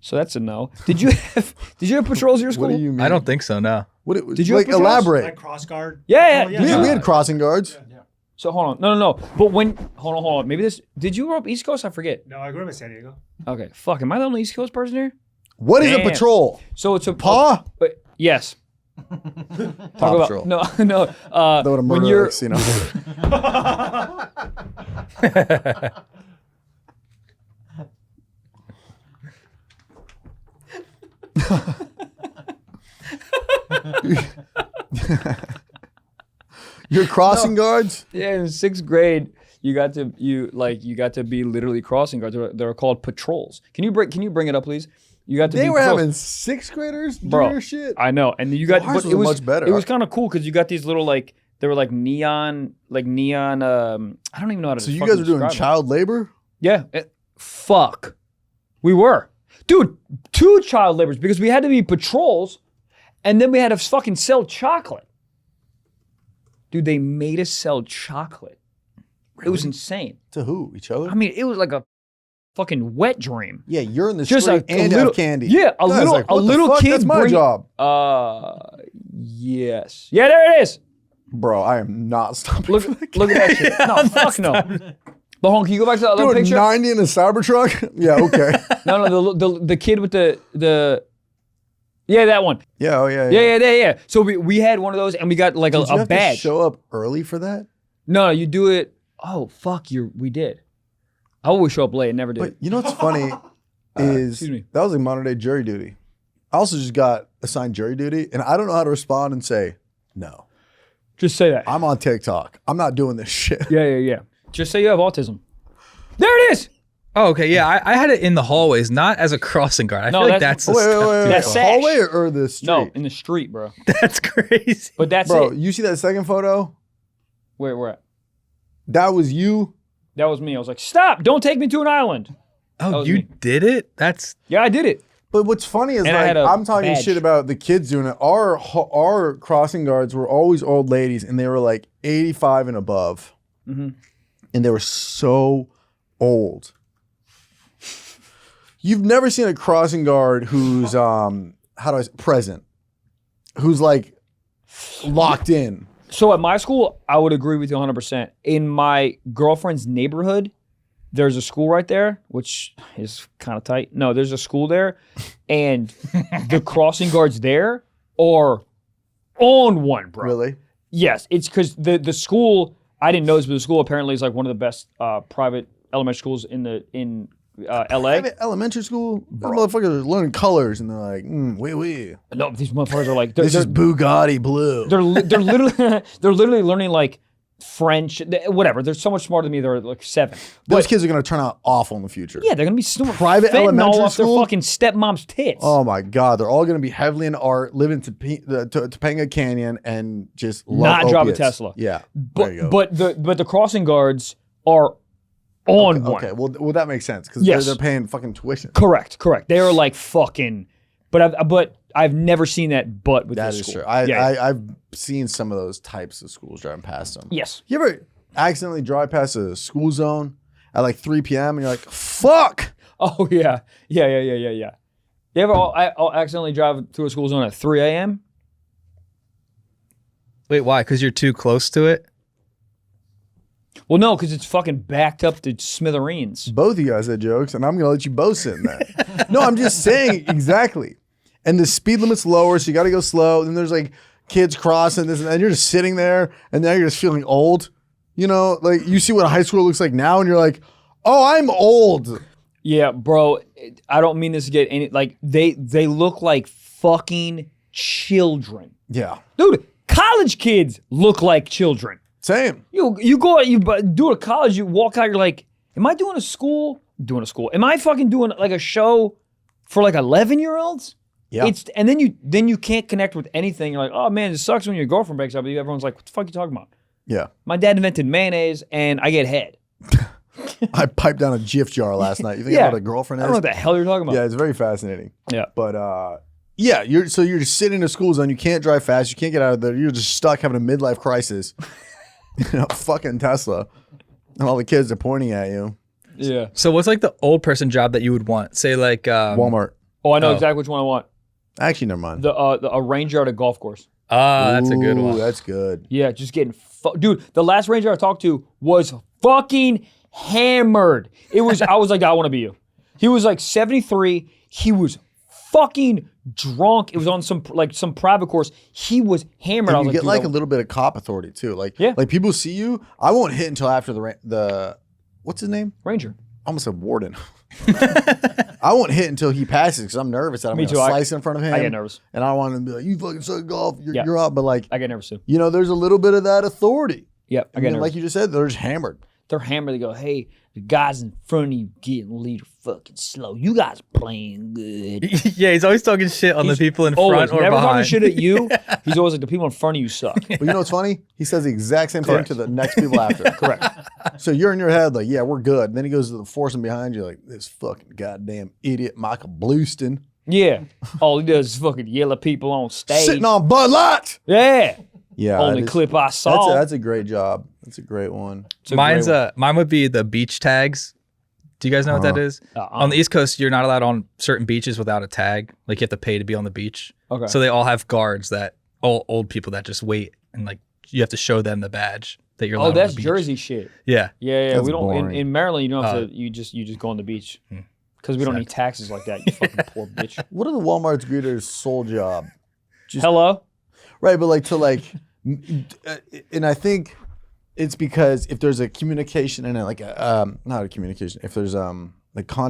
So that's a no. Did you have patrols at your school? What do you mean? I don't think so. No. Did you have patrols? elaborate? Like cross guard. Yeah. Oh, Did We had crossing guards. So hold on. No. But hold on. Maybe this. Did you grow up East Coast? I forget. No, I grew up in San Diego. Okay. Fuck. Am I the only East Coast person here? What is a Damn. patrol? So it's a Paw? But yes. Paw Talk Patrol. about no. That would have When murdered you're us, you know. Your crossing guards? yeah in 6th grade. You got to be literally crossing guards. They're called patrols. Can you bring it up, please? You got to They be were patrols. having 6th graders do Bro, your shit. I know, and you got. Ours But it was was much better. It was kind of cool because you got these little they were like neon. I don't even know how to. So you fucking guys were doing describe them. child labor? Yeah. Fuck. We were, dude. 2 child labors because we had to be patrols, and then we had to fucking sell chocolate. Dude, they made us sell chocolate. It was insane. To who? Each other? I mean, it was like a fucking wet dream. Yeah, you're in the Just street a and little- have candy. Yeah, a Guys, little like, what the little fuck? kid. That's my bring- job. Yes. Yeah, there it is. Bro, I am not stopping. Look for that at that shit. No, fuck no. But hold on, can you go back to that other Doing picture? 90 in a Cybertruck? Yeah, okay. No, the kid with the yeah, that one. Yeah, oh yeah. Yeah. So we had one of those, and we got like Did you a have badge. to show up early for that? No, you do it. Oh fuck, we did. I always show up late, and never did. But you know what's funny is excuse me. that was like modern day jury duty. I also just got assigned jury duty, and I don't know how to respond and say no. Just say that. I'm on TikTok. I'm not doing this shit. Yeah. Just say you have autism. There it is. Oh, okay. Yeah, I had it in the hallways, not as a crossing guard. I No, feel like that's- that's the Wait. step too That's far. sad. Hallway or the street? No, in the street, bro. That's crazy. But that's Bro, it. you see that second photo? Where we're at. That was you. That was me. I was like, stop! Don't take me to an island. That Oh, was you me. did it? That's Yeah, I did it. But what's funny is And I like had a I'm talking badge. shit about the kids doing it. Our crossing guards were always old ladies, and they were like 85 and above, Mm-hmm. and they were so old. You've never seen a crossing guard who's present, who's like locked in. So at my school, I would agree with you 100%. In my girlfriend's neighborhood, there's a school right there, which is kind of tight. No, there's a school there, and the crossing guards there are on one, bro. Really? Yes, it's because the school, I didn't know this, but the school apparently is like one of the best private elementary schools in LA. Private elementary school, those motherfuckers are learning colors, and they're like, wee. No, these motherfuckers are like, This is Bugatti blue. they're literally learning like French, whatever. They're so much smarter than me. They're like 7. Those But kids are gonna turn out awful in the future. yeah, they're gonna be snorting Private fentanyl elementary off school? their fucking stepmom's tits. Oh my God, they're all gonna be heavily in art, live in Topanga Canyon, and just love Not drive a opiates. Tesla. Yeah, there you go. but the crossing guards are on one. Okay, well that makes sense because Yes. they're paying fucking tuition. Correct. They are like fucking. But I've never seen that. But with That this is school. true. I've Yeah. seen some of those types of schools driving past them. Yes. You ever accidentally drive past a school zone at like 3 p.m. and you're like, fuck? Oh yeah. Yeah. You ever I'll accidentally drive through a school zone at 3 a.m.? wait, why? Because you're too close to it? Well, no, because it's fucking backed up to smithereens. Both of you guys had jokes, and I'm gonna let you both sit in that. No, I'm just saying exactly. And the speed limit's lower, so you got to go slow. Then there's like kids crossing this, and you're just sitting there, and now you're just feeling old. You know, like you see what high school looks like now, and you're like, "Oh, I'm old." Yeah, bro. I don't mean this to get any like they look like fucking children. Yeah, Dude, College kids look like children. Same. You go out, you do a college, you walk out, you're like, am I doing a school? Am I fucking doing like a show for like 11-year-olds? Yeah. And then you can't connect with anything. You're like, oh man, it sucks when your girlfriend breaks up with you. Everyone's like, what the fuck are you talking about? Yeah. My dad invented mayonnaise and I get head. I piped down a Jif jar last night. You think Yeah. about a girlfriend I is? don't know what the hell you're talking about. Yeah, it's very fascinating. Yeah. But yeah, you're just sitting in a school zone. You can't drive fast. You can't get out of there. You're just stuck having a midlife crisis. Fucking Tesla, and all the kids are pointing at you. Yeah. So what's like the old person job that you would want? Say like Walmart. Oh, I know Oh. exactly which one I want. Actually, never mind. A ranger at a golf course. That's a good Ooh, one. That's good. Yeah, just getting dude. The last ranger I talked to was fucking hammered. I was like, I want to be you. He was like 73. He was fucking drunk. It was on some private course. He was hammered. And I was you get dude, like a little bit of cop authority too. Like, Yeah. like people see you. I won't hit until after the what's his name? ranger. I almost said warden. I won't hit until he passes because I'm nervous that I'm Me going to too. slice in front of him. I get nervous. And I want him to be like, you fucking suck at golf. Yeah. You're up. But like, I get nervous too. you know, there's a little bit of that authority. Yep, I And get then, nervous. like you just said, they're just hammered. They're hammered. They go, hey, the guys in front of you getting a little fucking slow. You guys playing good. Yeah, he's always talking shit on the people in Always. front or Never talking behind. shit at you. He's always like, the people in front of you suck. But you know what's funny? He says the exact same thing to the next people after. Correct. So you're in your head like, yeah, we're good. And then he goes to the foursome behind you like, this fucking goddamn idiot Michael Blueston Yeah. All he does is fucking yell at people on stage. sitting on Bud Light. Yeah. Yeah. Only that is- clip I saw. That's a great job. That's a great one. It's a great one. Mine would be the beach tags. Do you guys know what that is? On the East Coast, you're not allowed on certain beaches without a tag. Like you have to pay to be on the beach. Okay. So they all have guards that old people that just wait and like you have to show them the badge that you're allowed Oh, on that's the beach. Jersey shit. Yeah. Yeah. That's We don't boring. in Maryland. You don't have to. You just go on the beach because we don't need taxes like that. You fucking poor bitch. What are the Walmart's greeters' sole job? Hello. Right, but like to like, and I think it's because if there's a communication and like a not a communication, if there's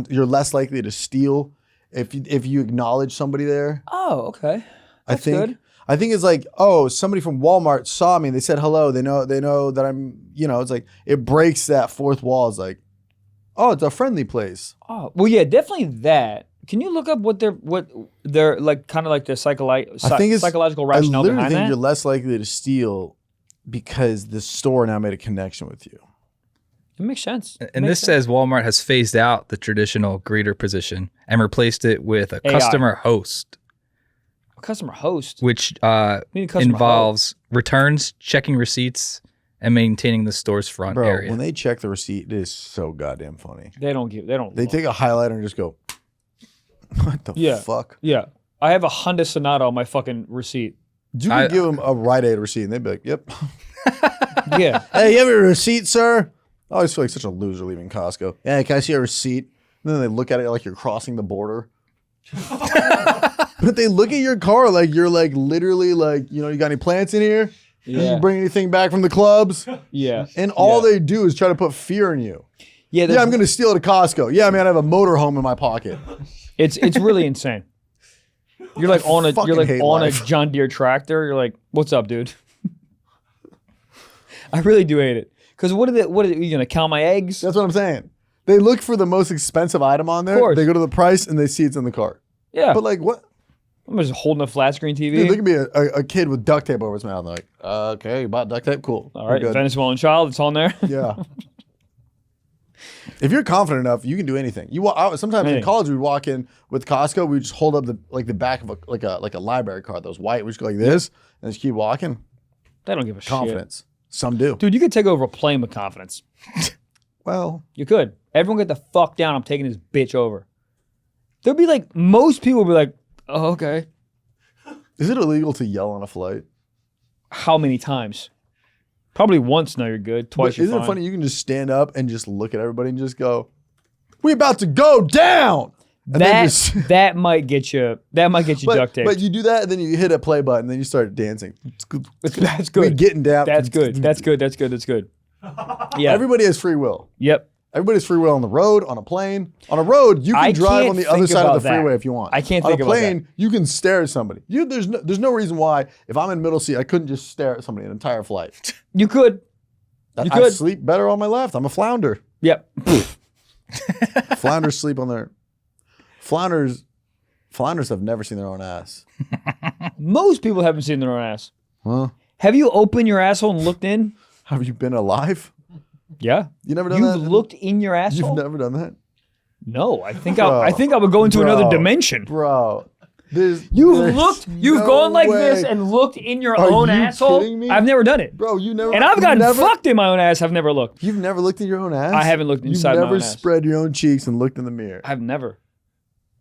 you're less likely to steal if you acknowledge somebody there. Oh, okay. That's good. I think it's like, oh, somebody from Walmart saw me. They said hello. They know that I'm. You know, it's like it breaks that fourth wall. It's like, oh, it's a friendly place. Oh, well, yeah, definitely that. Can you look up what they're like, kind of like the I think it's psychological I rationale literally behind think that? you're less likely to steal because the store now made a connection with you. It makes sense. And this says Walmart has phased out the traditional greeter position and replaced it with a customer host, A customer host. which mean a customer involves returns, checking receipts, and maintaining the store's front Bro, area. when they check the receipt, it is so goddamn funny. They don't. They take a highlighter and just go, what the fuck? Yeah. I have a Honda Sonata on my fucking receipt. You could give them a Rite Aid receipt and they'd be like, yep. Yeah. Hey, you have your receipt, sir? I always feel like such a loser leaving Costco. Yeah, can I see a receipt? And then they look at it like you're crossing the border. But they look at your car like you're like literally like, you know, you got any plants in here? Did Yeah. you bring anything back from the clubs? Yeah. And all they do is try to put fear in you. Yeah. Yeah, I'm going to steal it at Costco. Yeah, man, I have a motorhome in my pocket. It's really insane. You're like on fucking hate a life. John Deere tractor. You're like, what's up, dude? I really do hate it. Because what are you gonna count my eggs? That's what I'm saying. They look for the most expensive item on there. Of course. They go to the price and they see it's in the cart. Yeah. But like what? I'm just holding a flat screen TV. Dude, there could be a kid with duct tape over his mouth. And they're like, okay, you bought duct tape? Cool. All We're right, good. Venezuelan child, it's on there. Yeah. If you're confident enough, you can do anything. Sometimes in Anything. college we'd walk in with Costco. We just hold up the back of a library card that was white. We just go like this and just keep walking. They don't give a shit. Confidence. Some do. Dude, you could take over a plane with confidence. Well, You could. Everyone get the fuck down. I'm taking this bitch over. There'd be like, most people would be like, oh, okay. is it illegal to yell on a flight? How many times? Probably once, no, you're good. Twice, But you're isn't fine. it funny? You can just stand up and just look at everybody and just go, "We about to go down." And then just- That might get you duct taped. But you do that and then you hit a play button and then you start dancing. That's We good. getting down. That's good. That's good. That's good. That's good. Yeah. Everybody has free will. Yep. Everybody's free will on the road, on a plane. On a road, you can drive on the other side of the freeway if you want. I can't think about that. On a plane, you can stare at somebody. There's no reason why, if I'm in middle seat, I couldn't just stare at somebody an entire flight. You could. I sleep better on my left. I'm a flounder. Yep. Flounders sleep on their... Flounders have never seen their own ass. Most people haven't seen their own ass. Huh? Have you opened your asshole and looked in? Have you been alive? Yeah. You never done that? You've looked in your asshole? You've never done that? No, I think I would go into another dimension. Bro. You've no gone like way. this and looked in your Are own you asshole? kidding me? I've never done it. Bro, you never... And I've gotten never, fucked in my own ass. I've never looked. You've never looked in your own ass? I haven't looked inside my own ass. You've never spread your own cheeks and looked in the mirror? I've never.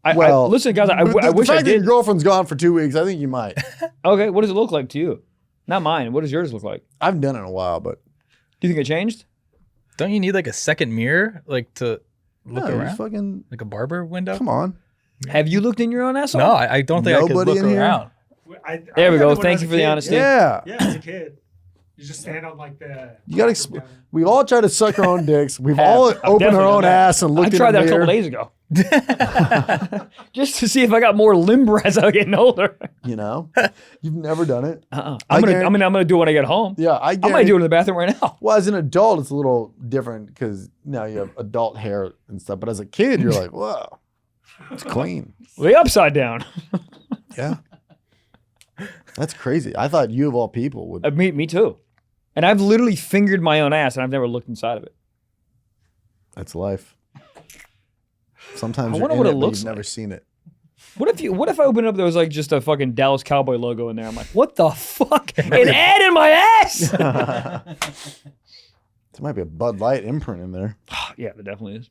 Listen, guys, I wish the I fact that did. your girlfriend's gone for 2 weeks, I think you might. Okay, what does it look like to you? Not mine. What does yours look like? I haven't done it in a while, but... Do you think it changed? Don't you need like a second mirre, like to look No, around, just fucking... like a barber window? Come on. Have you looked in your own asshole? No, I don't think Nobody I could look in here? around. There we I go. did when I Thank was you a for the kid. honesty. Yeah. Yeah, as a kid. You just stand on like the... You gotta... We've all tried to suck our own dicks. We've Have. all I've opened definitely our done own that. ass and I looked in the tried that a mirror. couple days ago. Just to see if I got more limber as I was getting older. You know? You've never done it. I'm gonna do it when I get home. Yeah, I might do it in the bathroom right now. Well, as an adult, it's a little different because now you have adult hair and stuff. But as a kid, you're like, whoa, it's clean. Way upside down. Yeah. That's crazy. I thought you of all people would. Me too. And I've literally fingered my own ass and I've never looked inside of it. That's life. Sometimes I you're wonder in what it, it but looks you've never like. seen it. What if I opened up, there was like just a fucking Dallas Cowboy logo in there? I'm like, what the fuck? An ad in my ass? There might be a Bud Light imprint in there. Yeah, there definitely is.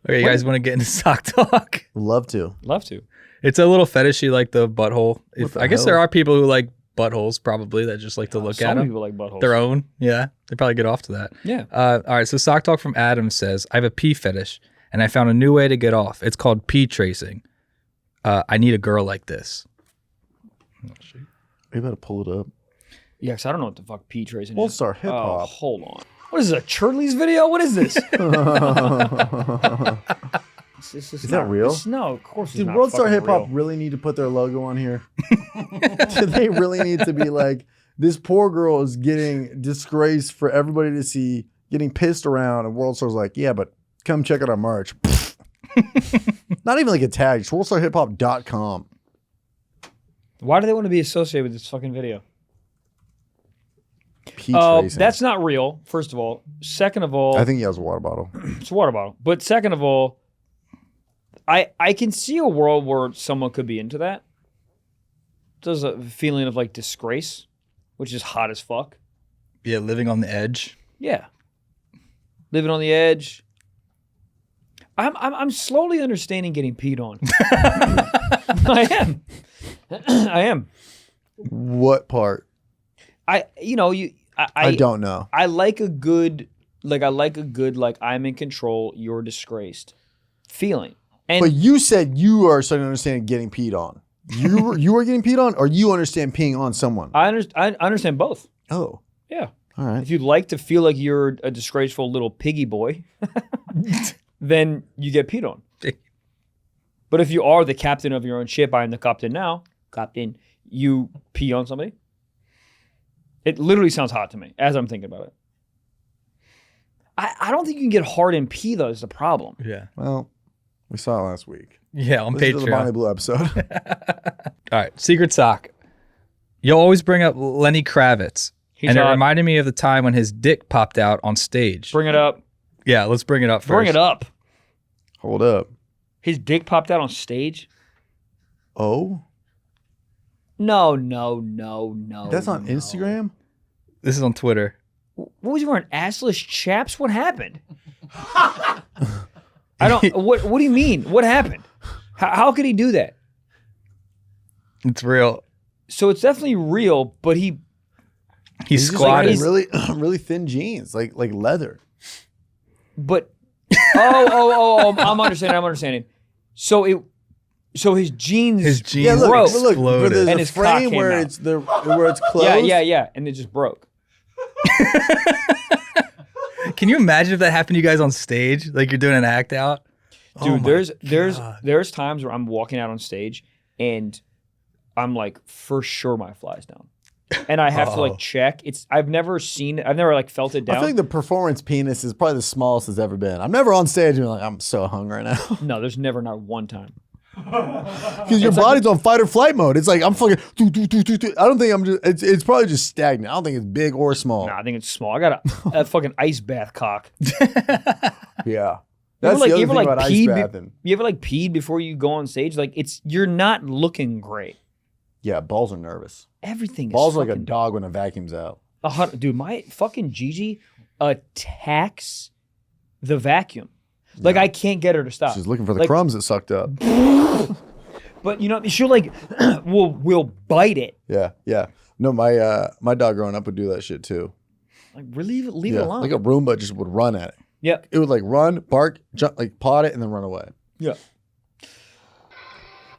Okay, you guys want to get into sock talk? Love to. Love to. It's a little fetishy, like the butthole. What the I guess hell? there are people who like buttholes, probably, that just like to look at Some them. people like buttholes. Their own, yeah. They probably get off to that. Yeah. All right, so sock talk from Adam says, I have a pee fetish, and I found a new way to get off. It's called pee tracing. I need a girl like this. You better pull it up. Yeah, because I don't know what the fuck P tracing All is. Star Hip Hop. Oh, hold on. What is this, a Churley's video? What is this? Is that real? No, of course it's Did not World Star fucking Hip Hop real. really need to put their logo on here? Do they really need to be like, this poor girl is getting disgraced for everybody to see, getting pissed around, and World Star's like, yeah, but come check out our merch. Not even like a tag, it's worldstarhiphop.com. Why do they want to be associated with this fucking video? Pee tracing. That's not real, first of all. Second of all, I think he has a water bottle. it's a water bottle. But second of all, I can see a world where someone could be into that. There's a feeling of like disgrace, which is hot as fuck. Yeah, living on the edge. Yeah. Living on the edge. I'm slowly understanding getting peed on. I am. I am. What part? I don't know. I like a good I'm in control, you're disgraced feeling. And But you said you are starting to understand getting peed on. You are getting peed on, or you understand peeing on someone? I understand both. Oh, Yeah. all right. If you'd like to feel like you're a disgraceful little piggy boy, then you get peed on. But if you are the captain of your own ship, I am the captain now, captain, you pee on somebody. It literally sounds hot to me as I'm thinking about it. I don't think you can get hard and pee, though, is the problem. Yeah. Well, we saw it last week. Yeah, on Listen to the Bonnie Patreon. Blue episode. All right, secret sock. You'll always bring up Lenny Kravitz. He's and it hot. reminded me of the time when his dick popped out on stage. Bring it up. Yeah, let's bring it up first. Bring it up. Hold up. His dick popped out on stage? Oh, No. that's on Instagram? This is on Twitter. What was he wearing? Assless chaps? What happened? I don't. What do you mean? What happened? How could he do that? It's real. So it's definitely real, but he He's just like squatted. really, really thin jeans, like leather. But I'm understanding. So his jeans. His jeans Yeah, look, broke. but look, exploded. but there's And a his cock frame came where out. it's closed. Yeah, and it just broke. Can you imagine if that happened to you guys on stage? Like you're doing an act out? Dude, there's times where I'm walking out on stage and I'm like, for sure my fly's down. And I have to like check. I've never like felt it down. I feel like the performance penis is probably the smallest it's ever been. I'm never on stage and like, I'm so hung right now. No, there's never not one time. Because your body's on fight or flight mode. It's like I'm fucking. I don't think I'm just. It's probably just stagnant. I don't think it's big or small. Nah, I think it's small. I got a fucking ice bath cock. Yeah, You that's the other ever thing like about ice peed? bathing. You ever like peed before you go on stage? Like you're not looking great. Yeah, balls are nervous. Everything is Balls are like a fucking- dog when a vacuum's out. Dude, my fucking Gigi attacks the vacuum. Like I can't get her to stop. She's looking for the Like, crumbs that sucked up. But you know, she'll like will bite it. Yeah. No, my dog growing up would do that shit too. Like leave it Yeah, alone. like a Roomba just would run at it. Yeah. It would like run, bark, jump, like pawed it, and then run away. Yeah.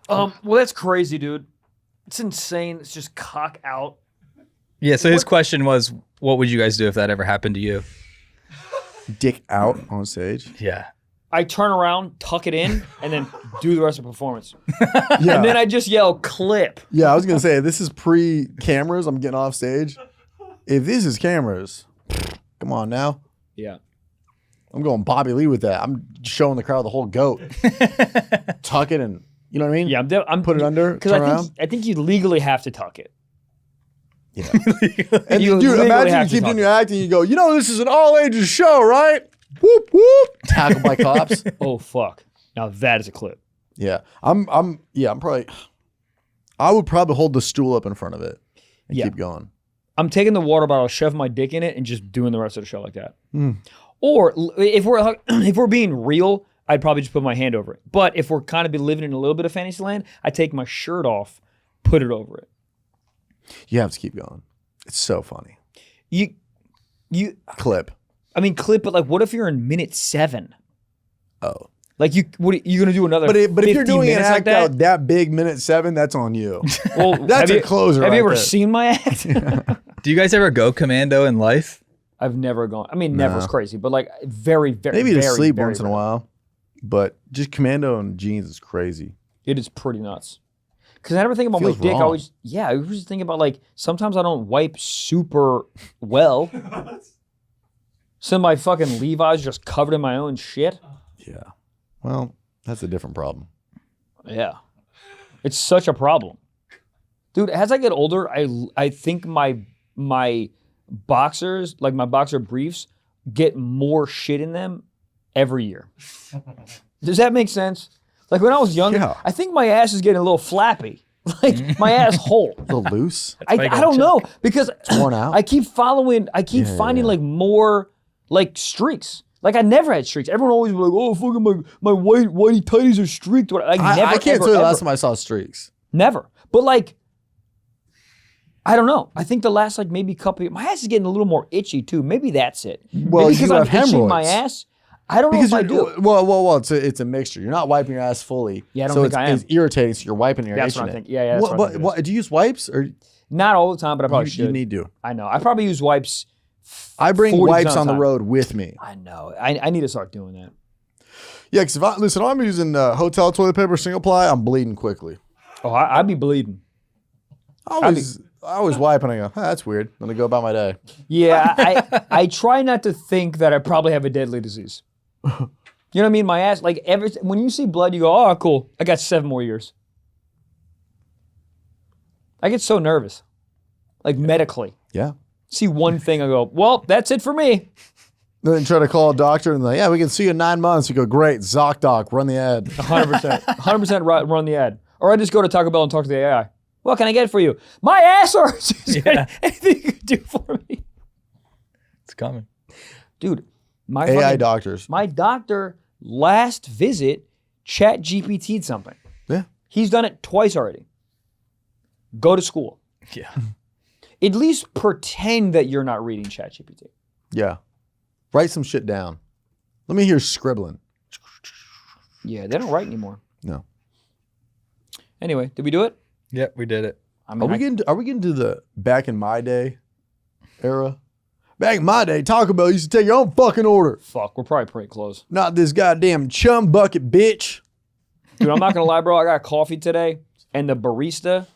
Well, that's crazy, dude. It's insane. It's just cock out. Yeah, so his question was, what would you guys do if that ever happened to you? Dick out on stage. Yeah. I turn around, tuck it in, and then do the rest of the performance. Yeah. And then I just yell clip. Yeah, I was gonna say this is pre-cameras. I'm getting off stage. If this is cameras, come on now. Yeah. I'm going Bobby Lee with that. I'm showing the crowd the whole goat. Tuck it and you know what I mean? Yeah, I'm Put it under, because turn around. I think you legally have to tuck it. Yeah. And You dude, legally imagine have you to keep tuck doing it. your acting. You go, you know, this is an all ages show, right? Whoop whoop. Tackled by cops. Oh fuck! Now that is a clip. Yeah, I'm probably. I would probably hold the stool up in front of it and Yeah. keep going. I'm taking the water bottle, shoving my dick in it, and just doing the rest of the show like that. Mm. Or if we're being real, I'd probably just put my hand over it. But if we're kind of be living in a little bit of fantasy land, I take my shirt off, put it over it. You have to keep going. It's so funny. You Clip. I mean, clip, but like, what if you're in minute 7? Oh. Like, you gonna do another? But if you're 15 doing an minutes act like that, out that big, minute 7, that's on you. well, That's have a closer Have you right ever there. seen my act? Do you guys ever go commando in life? I've never gone. I mean, never is No. crazy, but like very, very, Maybe to very, sleep very once in a rare. while. But just commando and jeans is crazy. It is pretty nuts. Because I never think about my Feels dick. wrong. I always think about like sometimes I don't wipe super well. Some of my fucking Levi's just covered in my own shit. Yeah. Well, that's a different problem. Yeah, it's such a problem, dude. As I get older, I think my boxers, like my boxer briefs, get more shit in them every year. Does that make sense? Like when I was younger, Yeah. I think my ass is getting a little flappy. Like my asshole. A little loose. I don't know because worn out? I keep finding like more like streaks. Like I never had streaks. Everyone always was like, "Oh, fucking my whitey tighties are streaked." I I can't ever, tell you the ever. last time I saw streaks. Never. But like, I don't know. I think the last like maybe couple years, my ass is getting a little more itchy too. Maybe that's it. Well, maybe you because have I'm itching my hemorrhoids. ass. I don't know if I do. Well, it's a mixture. You're not wiping your ass fully. Yeah, I don't so think I am. It's irritating, so you're wiping your That's itching what I it. think. Yeah, that's what I think it is. Do you use wipes or Not all the time, but I probably should. you need to? I know. I probably use wipes. I bring 40% wipes of on the time. road with me. I know. I need to start doing that. Yeah, because if I'm using hotel toilet paper single ply, I'm bleeding quickly. Oh, I'd be bleeding. I always wipe and I go, that's weird. Then I go about my day. Yeah, I try not to think that I probably have a deadly disease. You know what I mean? My ass, like when you see blood, you go, "Oh, cool. I got 7 more years." I get so nervous, like medically. Yeah. See one thing, I go, "Well, that's it for me." Then try to call a doctor and they're like, yeah, we can see you in 9 months. You go, great, ZocDoc, run the ad. 100%, 100% run the ad, or I just go to Taco Bell and talk to the AI. What can I get for you? My ass hurts. Is there anything you can do for me, It's coming. dude? My AI fucking- doctors. My doctor last visit chat GPT'd something. Yeah. He's done it twice already. Go to school. Yeah. At least pretend that you're not reading chat GPT. Yeah. Write some shit down. Let me hear scribbling. Yeah, they don't write anymore. No. Anyway, did we do it? Yep, we did it. I Are we getting to the back in my day era? Back in my day, Taco Bell used to take your own fucking order. Fuck, we're probably pretty close. Not this goddamn chum bucket, bitch. Dude, I'm not gonna lie, bro. I got coffee today, and the barista.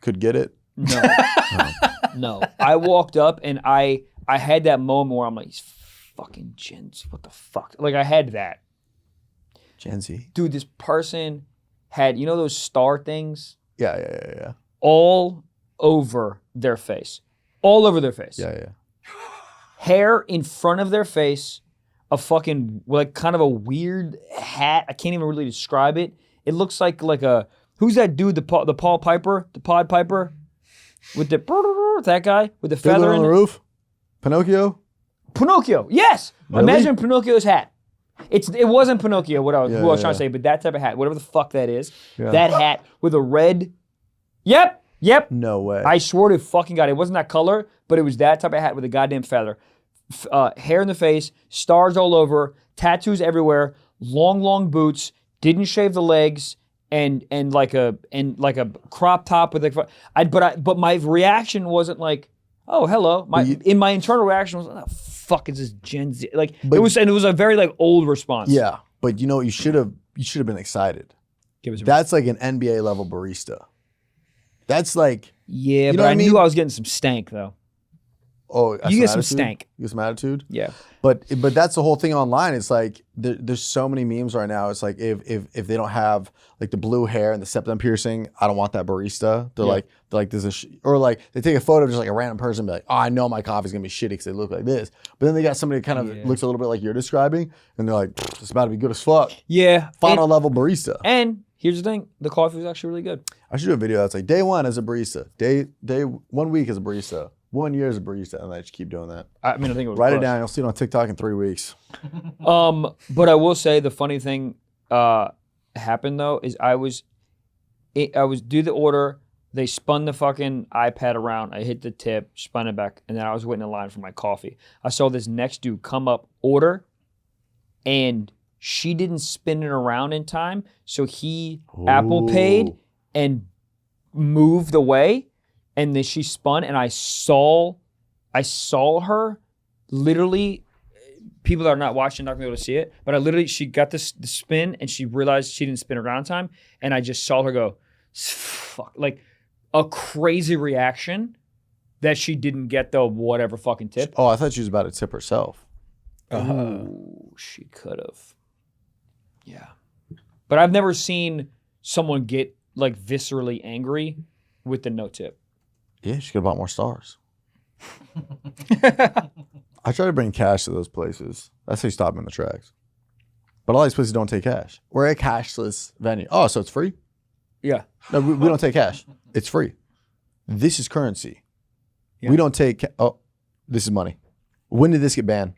Could get it. No, no. I walked up and I had that moment where I'm like, fucking gens, what the fuck? Like I had that. Gen Z. Dude, this person had, you know those star things? Yeah. All over their face. All over their face. Yeah. Hair in front of their face, a fucking, like kind of a weird hat. I can't even really describe it. It looks like a, who's that dude, the Paul Piper, the Pod Piper? With the, that guy with the feather Fiddler on in the it? Roof? Pinocchio? Pinocchio, yes. Really? Imagine Pinocchio's hat. It wasn't Pinocchio, who I was trying to yeah. say, but that type of hat, whatever the fuck that is, Yeah. that hat with a red, yep. No way. I swear to fucking God, it wasn't that color, but it was that type of hat with a goddamn feather. Hair in the face, stars all over, tattoos everywhere, long boots, didn't shave the legs, and like a crop top with like, but my reaction wasn't like, oh hello. My internal reaction was, oh, fuck is this Gen Z? Like it was a very like old response. Yeah, but you know what? You should have been excited. That's like an NBA level barista. That's like, yeah, you know but what I mean? knew I was getting some stank though. Oh, You get some stank. You get some attitude. Yeah. But that's the whole thing online. It's like there's so many memes right now. It's like if they don't have like the blue hair and the septum piercing, I don't want that barista. They're like there's or like they take a photo of just like a random person and be like, oh, I know my coffee's gonna be shitty because they look like this. But then they got somebody that kind of looks a little bit like you're describing, and they're like, it's about to be good as fuck. Yeah. Final level barista. And here's the thing, the coffee was actually really good. I should do a video that's like day one as a barista, day 1 week as a barista, 1 year as a barista, and I just keep doing that. I mean, I think it was Write it crushed. down. You'll see it on TikTok in 3 weeks. But I will say the funny thing happened though is I was do the order. They spun the fucking iPad around. I hit the tip, spun it back, and then I was waiting in line for my coffee. I saw this next dude come up, order, and she didn't spin it around in time, so he Apple paid and moved away, and then she spun, and I saw her literally. People that are not watching are not gonna be able to see it, but she got the spin and she realized she didn't spin around in time, and I just saw her go, fuck, like a crazy reaction that she didn't get the whatever fucking tip. Oh, I thought she was about to tip herself. Ooh, she could have. Yeah. But I've never seen someone get like viscerally angry with the no tip. Yeah, she could have bought more stars. I try to bring cash to those places. That's how you stop them in the tracks. But all these places don't take cash. We're a cashless venue. Oh, so it's free? Yeah. No, we don't take cash. It's free. This is currency. Yeah. We don't take. This is money. When did this get banned?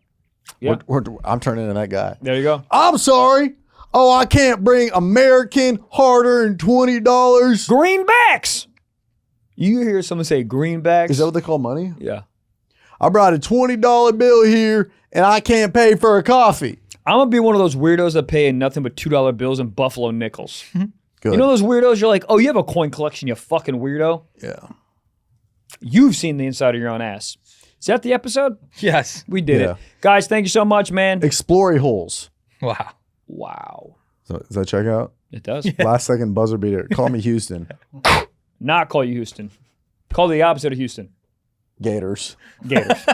Yeah. I'm turning into that guy. There you go. I'm sorry. Oh, I can't bring American hard-earned $20. Greenbacks. You hear someone say greenbacks? Is that what they call money? Yeah. I brought a $20 bill here, and I can't pay for a coffee. I'm gonna be one of those weirdos that pay nothing but $2 bills and Buffalo nickels. Good. You know those weirdos? You're like, oh, you have a coin collection, you fucking weirdo. Yeah. You've seen the inside of your own ass. Is that the episode? Yes. We did Yeah. it. Guys, thank you so much, man. Explory holes. Wow. Wow. So, does that check out? It does. Last second buzzer beater. Call me Houston. Not call you Houston. Call the opposite of Houston. Gators. Gators.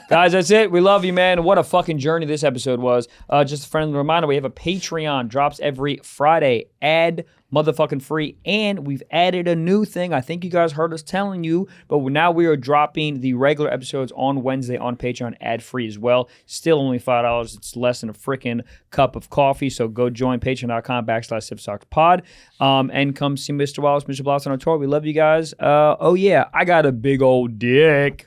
Guys, that's it. We love you, man. What a fucking journey this episode was. Just a friendly reminder, we have a Patreon. Drops every Friday. Ad motherfucking free. And we've added a new thing. I think you guys heard us telling you, but now we are dropping the regular episodes on Wednesday on Patreon ad free as well. Still only $5. It's less than a freaking cup of coffee. So go join patreon.com/SipSocksPod and come see Mr. Wallace, Mr. Blossom on tour. We love you guys. Oh yeah, I got a big old dick.